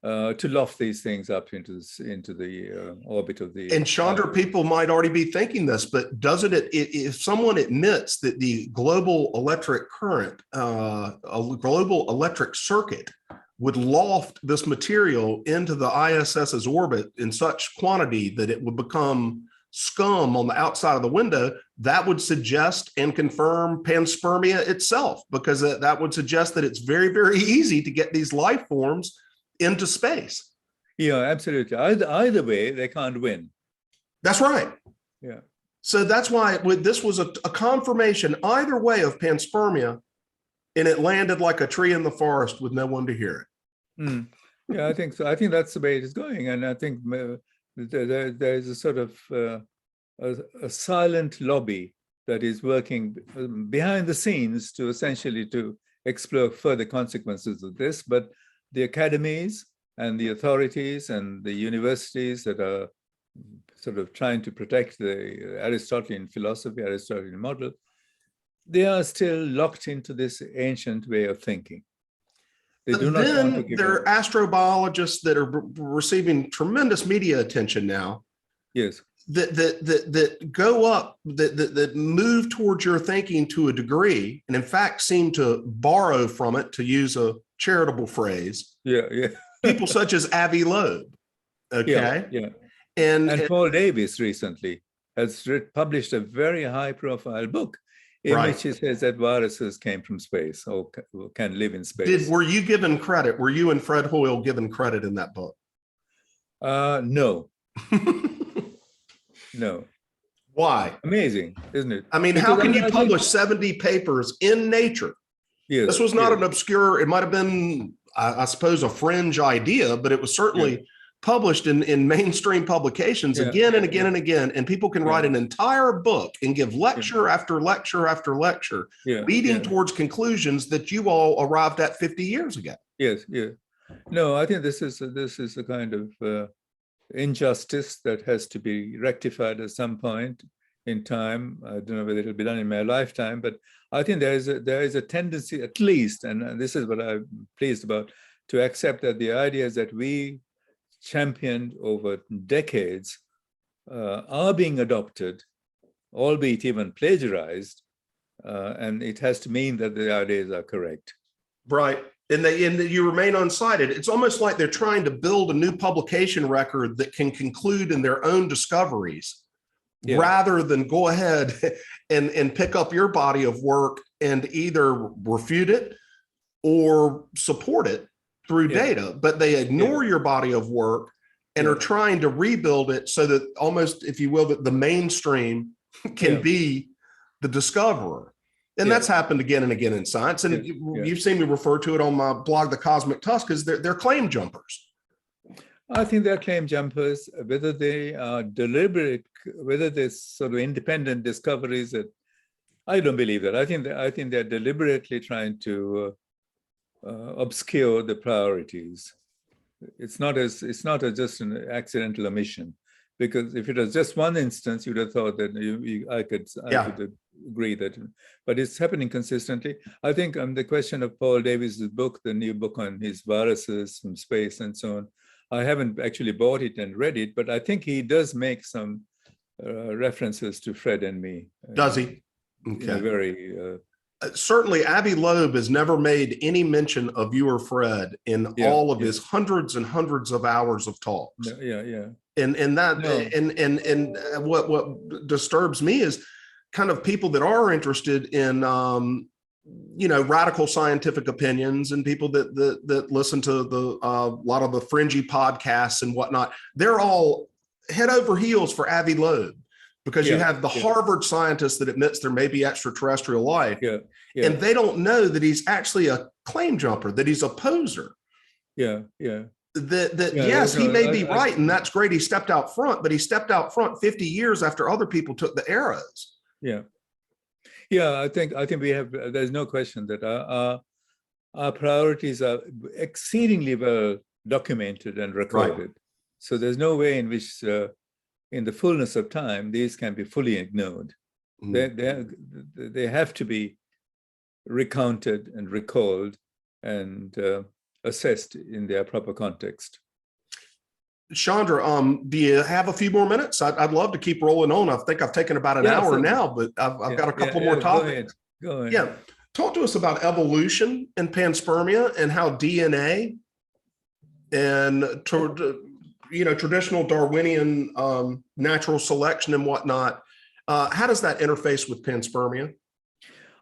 to loft these things up into the orbit of the. And Chandra, people might already be thinking this, but doesn't it? If someone admits that the global electric current, a global electric circuit, would loft this material into the ISS's orbit in such quantity that it would become scum on the outside of the window, that would suggest and confirm panspermia itself, because that would suggest that it's very, very easy to get these life forms into space. Yeah, absolutely. Either way, they can't win. That's right. Yeah. So that's why this was a confirmation either way of panspermia, and it landed like a tree in the forest with no one to hear it. Yeah, I think so. I think that's the way it is going, and I think there's a sort of a silent lobby that is working behind the scenes to essentially to explore further consequences of this, but the academies and the authorities and the universities that are sort of trying to protect the Aristotelian philosophy, Aristotelian model, they are still locked into this ancient way of thinking. They do not want to give there are astrobiologists that are receiving tremendous media attention now. Yes. That go up, that move towards your thinking to a degree, and in fact seem to borrow from it, to use a charitable phrase. Yeah, yeah. People such as Avi Loeb. Okay. Yeah. And Paul Davies recently has published a very high-profile book in which he says that viruses came from space or can live in space. Were you given credit? Were you and Fred Hoyle given credit in that book? No. No. Why? Amazing, isn't it? I mean, because how can you publish 70 papers in Nature? Yes, this was not an obscure, it might have been, I suppose, a fringe idea, but it was certainly published in mainstream publications again and again and again. And people can write an entire book and give lecture after lecture after lecture, leading towards conclusions that you all arrived at 50 years ago. Yes, yeah. No, I think this is a kind of injustice that has to be rectified at some point in time. I don't know whether it'll be done in my lifetime, but I think there is a tendency, at least, and this is what I'm pleased about, to accept that the ideas that we championed over decades are being adopted, albeit even plagiarized, and it has to mean that the ideas are correct. Right. And you remain unsighted. It's almost like they're trying to build a new publication record that can conclude in their own discoveries, rather than go ahead and pick up your body of work and either refute it or support it through data. But they ignore your body of work and are trying to rebuild it so that almost, if you will, that the mainstream can be the discoverer. And that's happened again and again in science. And you've seen me refer to it on my blog, The Cosmic Tusk, as they're claim jumpers. I think they're claim jumpers, whether they are deliberate, whether they're sort of independent discoveries, that I don't believe that. I think they're deliberately trying to obscure the priorities. It's not just an accidental omission, because if it was just one instance, you'd have thought that I could agree that, but it's happening consistently. I think the question of Paul Davies's book, the new book on his viruses from space and so on, I haven't actually bought it and read it, but I think he does make some references to Fred and me. Does he? In a Okay. very certainly, Avi Loeb has never made any mention of you or Fred in all of his hundreds and hundreds of hours of talks. Yeah. And that and what disturbs me is kind of people that are interested in radical scientific opinions, and people that listen to the lot of the fringy podcasts and whatnot. They're all head over heels for Avi Loeb, because you have the Harvard scientist that admits there may be extraterrestrial life, and they don't know that he's actually a claim jumper, that he's a poser. Yes, he may be right, and that's great. He stepped out front, but he stepped out front 50 years after other people took the arrows. I think we have. There's no question that our priorities are exceedingly well documented and recorded. Right. So there's no way in which, in the fullness of time, these can be fully ignored. They have to be recounted and recalled and assessed in their proper context. Chandra, do you have a few more minutes? I'd love to keep rolling on. I think I've taken about an hour now, but I've got a couple more topics. Go ahead. Yeah. Talk to us about evolution and panspermia, and how DNA and traditional Darwinian natural selection and whatnot, how does that interface with panspermia?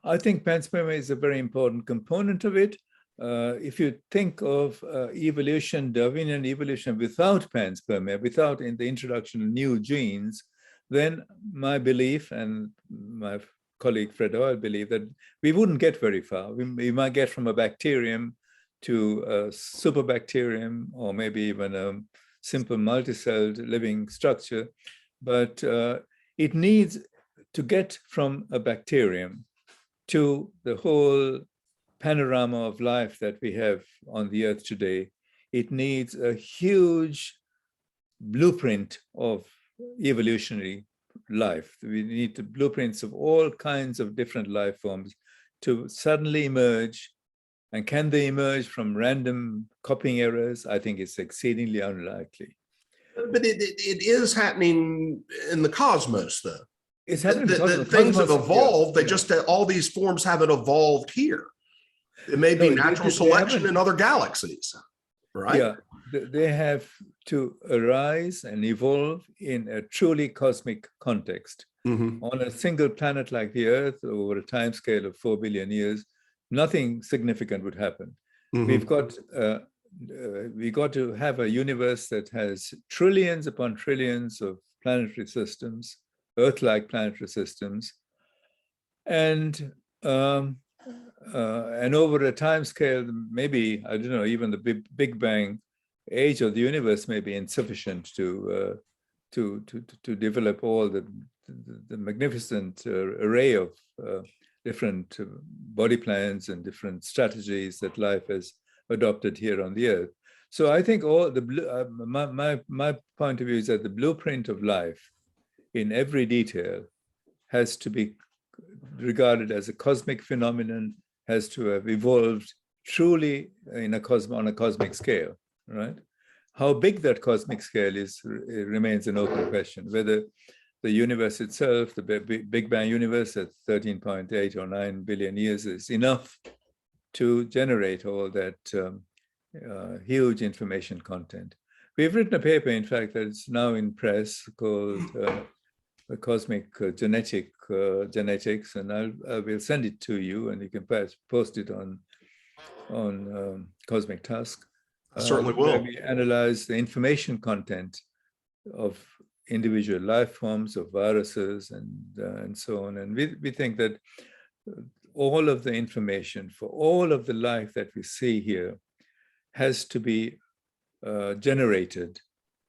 I think panspermia is a very important component of it. If you think of evolution, Darwinian evolution, without panspermia, without the introduction of new genes, then my belief, and my colleague Fred Hoyle believe, that we wouldn't get very far. We might get from a bacterium to a superbacterium, or maybe even a simple multicelled living structure. But it needs to get from a bacterium to the whole panorama of life that we have on the earth today. It needs a huge blueprint of evolutionary life. We need the blueprints of all kinds of different life forms to suddenly emerge. And can they emerge from random copying errors? I think it's exceedingly unlikely. But it is happening in the cosmos, though. It's happening. Things have evolved. They just, all these forms haven't evolved here. It may be natural selection in other galaxies, right? Yeah, they have to arise and evolve in a truly cosmic context. On a single planet like the Earth, over a time scale of 4 billion years, nothing significant would happen. We got to have a universe that has trillions upon trillions of planetary systems, Earth-like planetary systems, and over a time scale, maybe, I don't know, even the Big Bang age of the universe may be insufficient to develop all the magnificent array of different body plans and different strategies that life has adopted here on the Earth. So I think all my point of view is that the blueprint of life in every detail has to be regarded as a cosmic phenomenon, has to have evolved truly on a cosmic scale, right? How big that cosmic scale is remains an open question. Whether the universe itself, the Big Bang universe at 13.8 or 9 billion years, is enough to generate all that huge information content. We've written a paper, in fact, that's now in press called the Cosmic Genetics, and I will send it to you, and you can perhaps post it on Cosmic Tusk. I certainly will. We analyze the information content of individual life forms, of viruses, and so on. And we think that all of the information for all of the life that we see here has to be generated,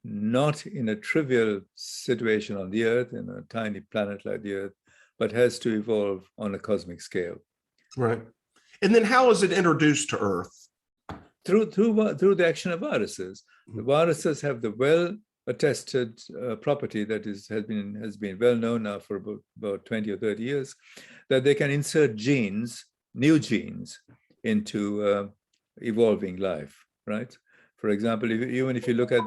not in a trivial situation on the Earth, in a tiny planet like the Earth, but has to evolve on a cosmic scale. Right. And then how is it introduced to Earth? Through the action of viruses. The viruses have the well-attested property that has been well known now for about 20 or 30 years, that they can insert genes, new genes, into evolving life, right? For example, even if you look at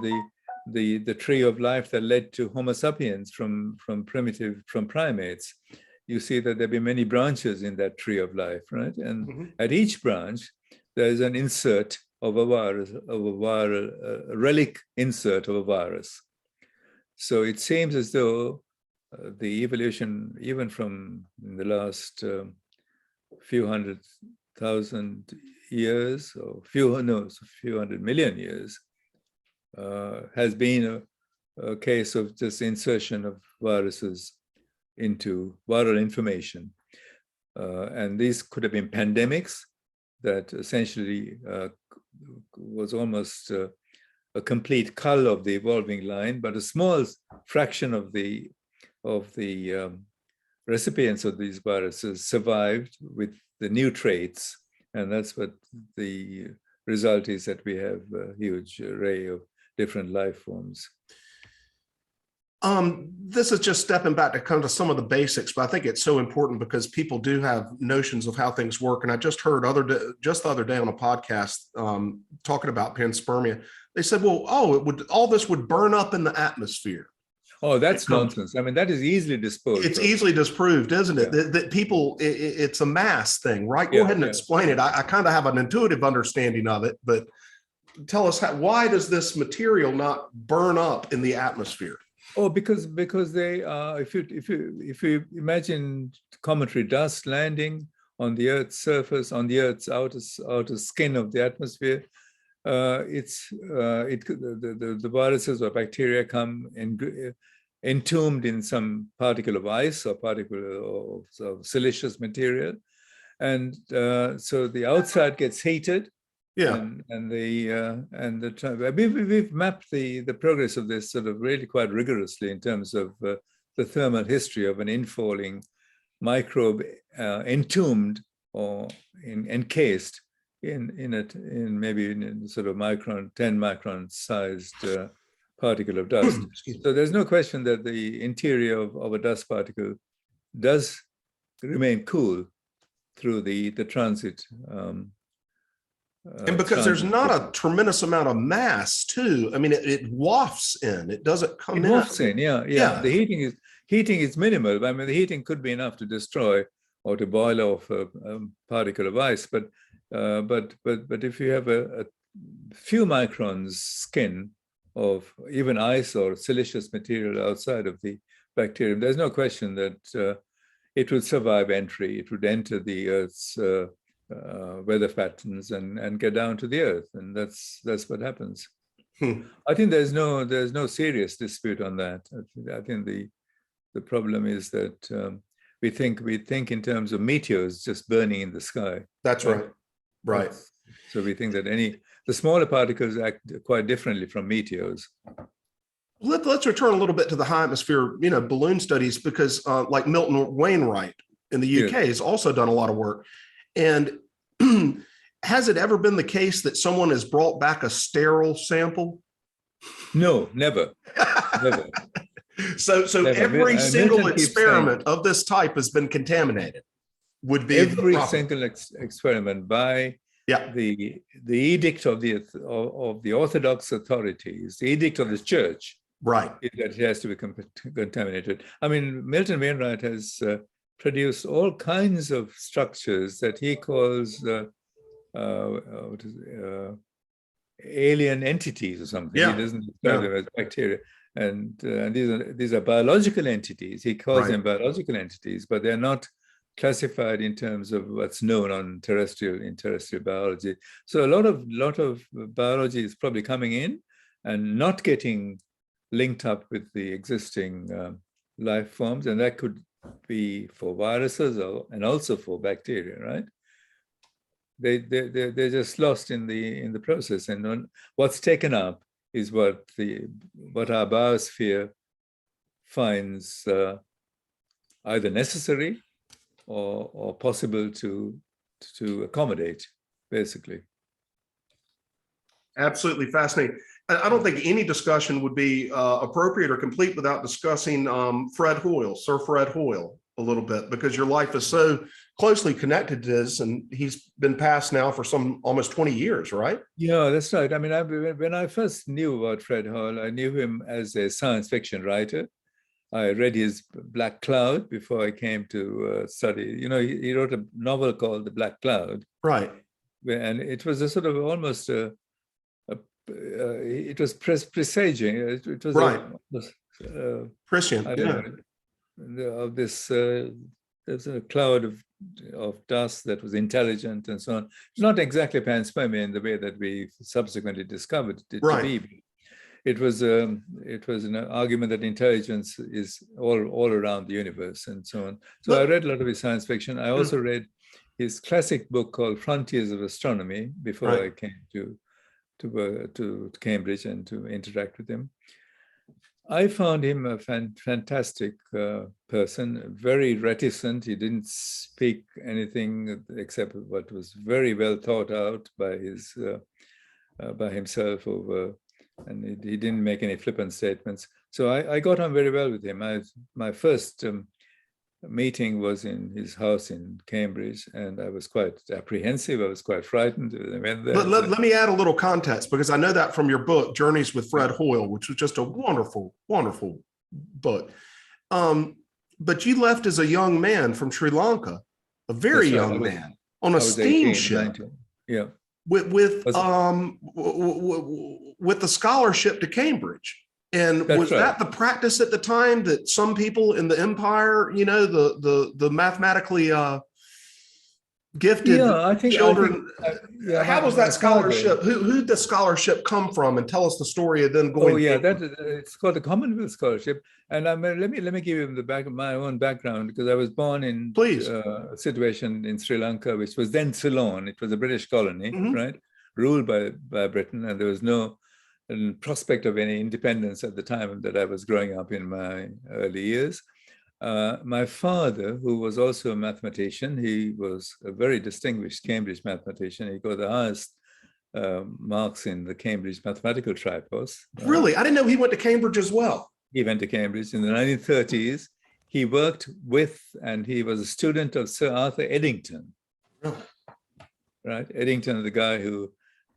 the tree of life that led to Homo sapiens from primates, you see that there have been many branches in that tree of life, right? And at each branch, there is an insert of a virus, a relic insert of a virus. So it seems as though the evolution, even from the last few 100,000 years, or few hundred million years, has been a case of just insertion of viruses into viral information. And these could have been pandemics that essentially was almost a complete cull of the evolving line, but a small fraction of the recipients of these viruses survived with the new traits. And that's what the result is, that we have a huge array of different life forms. This is just stepping back to kind of some of the basics, but I think it's so important because people do have notions of how things work. And I just heard just the other day on a podcast talking about panspermia. They said, well, all this would burn up in the atmosphere. Oh, that's nonsense. I mean, that is easily disposed. It's easily disproved, isn't it? Yeah. That people, it's a mass thing, right? Go ahead and explain it. I kind of have an intuitive understanding of it, but tell us why does this material not burn up in the atmosphere? Oh, because they if you imagine cometary dust landing on the Earth's surface, on the Earth's outer skin of the atmosphere, the viruses or bacteria come entombed in some particle of ice or particle of silicious material, and so the outside gets heated. Yeah, we've mapped the progress of this sort of really quite rigorously in terms of the thermal history of an infalling microbe entombed or encased in maybe sort of 10 micron sized particle of dust. So there's no question that the interior of a dust particle does remain cool through the transit. And because there's not a tremendous amount of mass too. I mean, it wafts in, it doesn't come in. It wafts in, yeah. The heating is minimal. I mean, the heating could be enough to destroy or to boil off a particle of ice, but if you have a few microns skin of even ice or silicious material outside of the bacterium, there's no question that it would survive entry. It would enter the Earth's weather patterns and get down to the Earth, and that's what happens. I think there's no serious dispute on that. I think the problem is that we think in terms of meteors just burning in the sky. That's right. Right. So we think that the smaller particles act quite differently from meteors. Let's return a little bit to the high atmosphere, balloon studies, because like Milton Wainwright in the UK has also done a lot of work. And has it ever been the case that someone has brought back a sterile sample? No, never. Never. So every single experiment of this type has been contaminated. Would be every single experiment by the edict of the Orthodox authorities, the edict of the church, right? That it has to be contaminated. I mean, Milton Wainwright has produced all kinds of structures that he calls alien entities or something. He doesn't describe them as bacteria. And these are biological entities. He calls them biological entities, but they're not classified in terms of what's known in terrestrial biology. So a lot of biology is probably coming in and not getting linked up with the existing life forms, and that could be for viruses and also for bacteria, right? They're just lost in the process, and what's taken up is what our biosphere finds either necessary or possible to accommodate, basically. Absolutely fascinating. I don't think any discussion would be appropriate or complete without discussing Fred Hoyle, Sir Fred Hoyle. a little bit, because your life is so closely connected to this, and he's been passed now for some almost 20 years, right? Yeah, that's right. I mean, when I first knew about Fred Hoyle, I knew him as a science fiction writer. I read his Black Cloud before I came to study. You know, he wrote a novel called The Black Cloud. Right. And it was a sort of almost it was presaging. It was right. prescient. I don't know, of this. There's a cloud of dust that was intelligent and so on. It's not exactly panspermia in the way that we subsequently discovered it to be. It was an argument that intelligence is all around the universe and so on. So I read a lot of his science fiction. I also read his classic book called Frontiers of Astronomy before I came to Cambridge and to interact with him. I found him a fantastic person, very reticent. He didn't speak anything except what was very well thought out by himself over. And he didn't make any flippant statements. So I got on very well with him. My first meeting was in his house in Cambridge, and I was quite apprehensive. I was quite frightened. I went there. Let me add a little context, because I know that from your book, Journeys with Fred Hoyle, which was just a wonderful, wonderful book. But you left as a young man from Sri Lanka, a very young man, on a steamship. Yeah. With the scholarship to Cambridge. And was that the practice at the time, that some people in the empire, you know, the mathematically gifted children? How was that scholarship? Who did the scholarship come from? And tell us the story of them going. It's called the Commonwealth Scholarship. And let me give you my own background, because I was born in a situation in Sri Lanka, which was then Ceylon. It was a British colony, right, ruled by Britain, and there was no prospect of any independence at the time that I was growing up in my early years. My father, who was also a mathematician, he was a very distinguished Cambridge mathematician. He got the highest marks in the Cambridge mathematical tripos. Really? I didn't know he went to Cambridge as well. He went to Cambridge in the 1930s. He worked with, and he was a student of Sir Arthur Eddington. Really? Right? Eddington, the guy who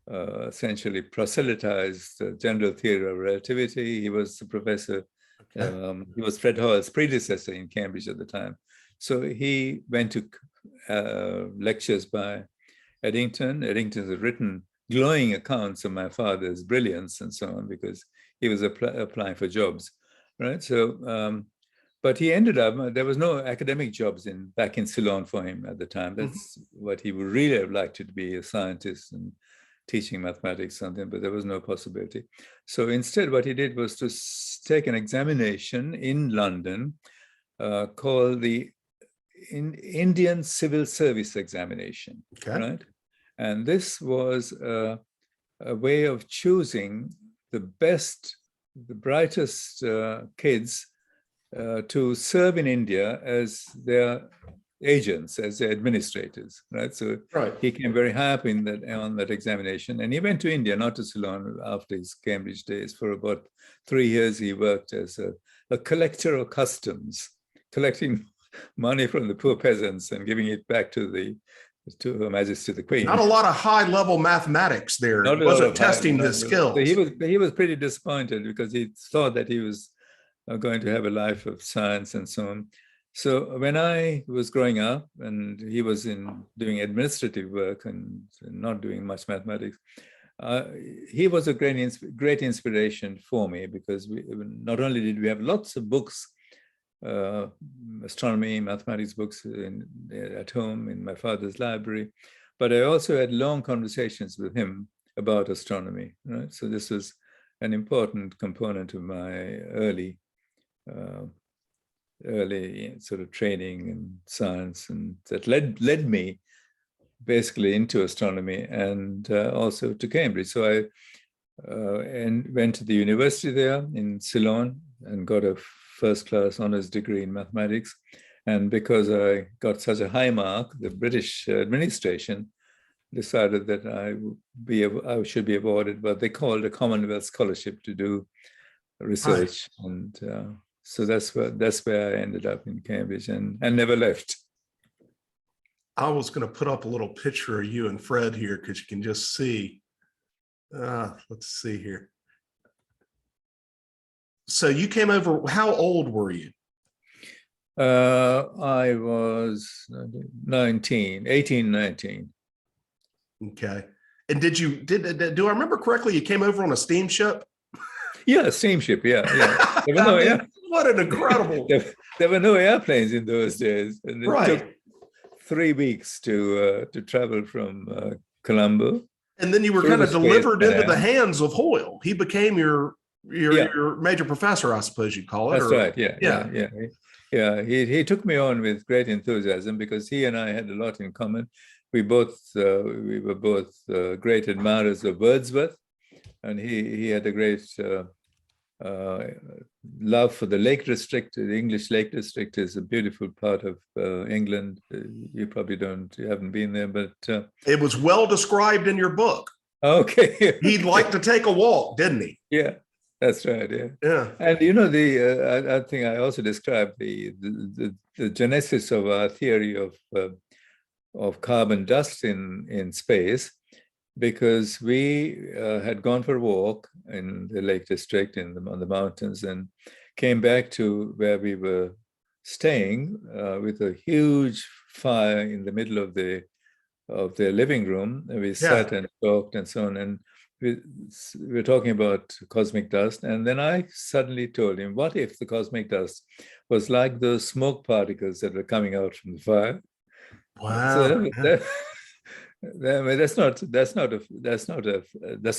essentially proselytized the general theory of relativity. He was the professor. He was Fred Hoyle's predecessor in Cambridge at the time. So he went to lectures by Eddington. Eddington has written glowing accounts of my father's brilliance and so on, because he was applying for jobs, right? So, but he ended up, there was no academic jobs back in Ceylon for him at the time. That's what he would really have liked to be, a scientist and teaching mathematics, something, but there was no possibility. So instead, what he did was to take an examination in London called the Indian Civil Service Examination, right? And this was a way of choosing the best, the brightest kids to serve in India as their agents, as their administrators, right? So he came very high up on that examination, and he went to India, not to Ceylon, after his Cambridge days. For about 3 years, he worked as a collector of customs, collecting money from the poor peasants and giving it back to Her Majesty the Queen. Not a lot of high-level mathematics there. He wasn't testing his skills. So he was pretty disappointed, because he thought that he was going to have a life of science and so on. So when I was growing up, and he was doing administrative work and not doing much mathematics, he was a great inspiration for me, because not only did we have lots of books, astronomy, mathematics books at home in my father's library, but I also had long conversations with him about astronomy, right? So this was an important component of my early sort of training in science, and that led me basically into astronomy, and also to Cambridge. So I went to the university there in Ceylon and got a first-class honors degree in mathematics. And because I got such a high mark, the British administration decided that I should be awarded what they called a Commonwealth Scholarship to do research. And so that's where I ended up in Cambridge and never left. I was going to put up a little picture of you and Fred here because you can just see. Let's see here. So you came over, how old were you? I was 19. Okay. And do I remember correctly, you came over on a steamship? Yeah, steamship, yeah. There were I mean, what an incredible. there were no airplanes in those days. And it took 3 weeks to travel from Colombo. And then you were kind of delivered into the hands of Hoyle. He became your major professor, I suppose you'd call it. That's right. Yeah. He took me on with great enthusiasm because he and I had a lot in common. We were both great admirers of Wordsworth, and he had a great love for the Lake District. The English Lake District is a beautiful part of England. You probably you haven't been there, but it was well described in your book. Okay. He'd like to take a walk, didn't he? Yeah, that's right. Yeah. And I think I also described the genesis of our theory of carbon dust in space, because we had gone for a walk in the Lake District on the mountains and came back to where we were staying with a huge fire in the middle of their living room. And we sat and talked and so on. And we were talking about cosmic dust. And then I suddenly told him, what if the cosmic dust was like those smoke particles that were coming out from the fire? Wow. So that's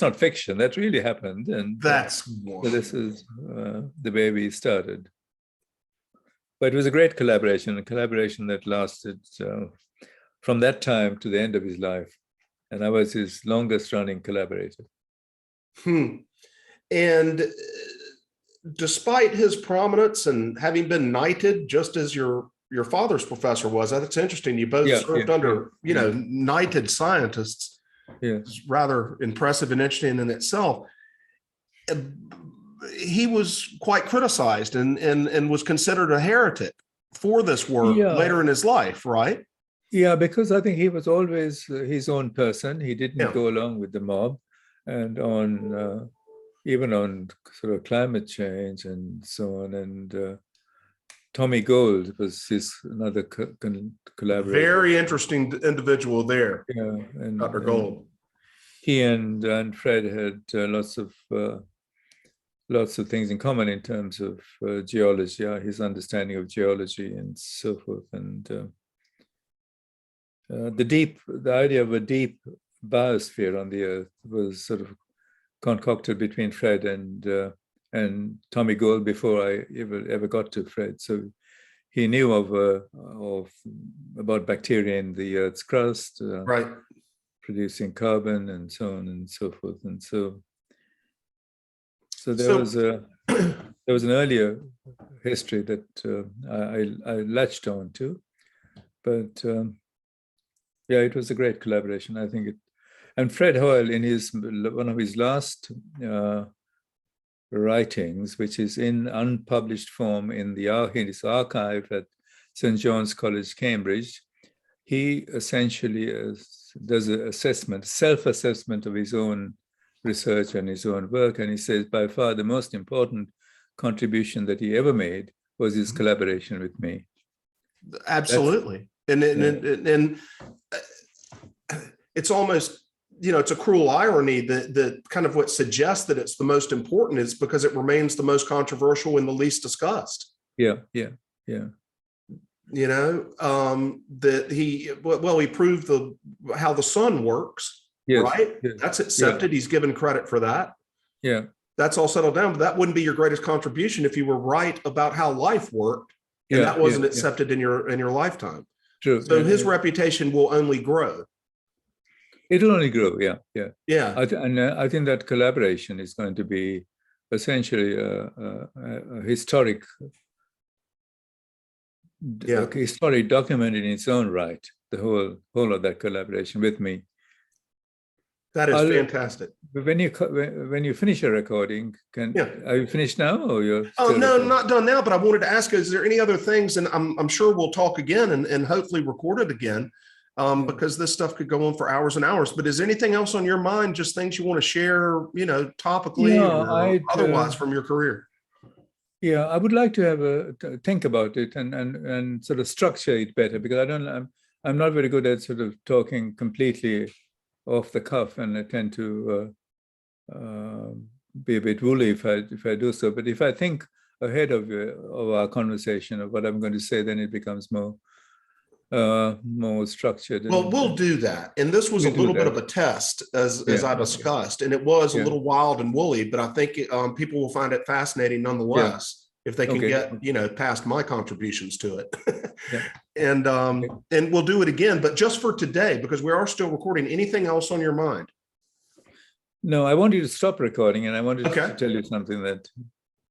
not fiction. That really happened, and so this is the way we started. But it was a great collaboration, a collaboration that lasted from that time to the end of his life, and I was his longest-running collaborator. And despite his prominence and having been knighted, just as your father's professor was, that's interesting. You both served under, knighted scientists. Yeah. It's rather impressive and interesting in itself. He was quite criticized and was considered a heretic for this work later in his life, right? Yeah, because I think he was always his own person. He didn't go along with the mob, and even on sort of climate change and so on. And Tommy Gold was another collaborator. Very interesting individual there. Yeah, and Dr. Gold. He and Fred had lots of things in common in terms of geology, his understanding of geology and so forth. And the idea of a deep biosphere on the Earth was sort of concocted between Fred and Tommy Gold before I ever got to Fred. So he knew about bacteria in the Earth's crust, right, producing carbon and so on and so forth. And so there was an earlier history that I latched on to, but it was a great collaboration. I think and Fred Hoyle, in one of his last writings, which is in unpublished form in his archive at St. John's College, Cambridge, he essentially does an self-assessment of his own research and his own work. And he says, by far the most important contribution that he ever made was his collaboration with me. Absolutely. And it's almost, it's a cruel irony that kind of what suggests that it's the most important is because it remains the most controversial and the least discussed. Yeah. That he proved how the sun works, right? Yes. That's accepted. He's given credit for that. Yeah. That's all settled down, but that wouldn't be your greatest contribution if you were right about how life worked, and that wasn't accepted in your lifetime. True. So his reputation will only grow. It'll only grow, yeah. I think that collaboration is going to be essentially a historic document in its own right. The whole of that collaboration with me. That is fantastic. When you finish a recording, are you finished now, or you're still No, recording? not done now, but I wanted to ask, is there any other things, and I'm sure we'll talk again and hopefully record it again, because this stuff could go on for hours and hours, but is there anything else on your mind, just things you want to share, topically or otherwise from your career? Yeah, I would like to have think about it and sort of structure it better, because I'm not very good at sort of talking completely off the cuff, and I tend to be a bit woolly if I do so. But if I think ahead of our conversation of what I'm going to say, then it becomes more structured. Well, we'll do that. And this was a little bit of a test, as I discussed, and it was a little wild and woolly, but I think people will find it fascinating nonetheless. If they can get, past my contributions to it. And we'll do it again, but just for today, because we are still recording. Anything else on your mind? No, I want you to stop recording, and I wanted to tell you something that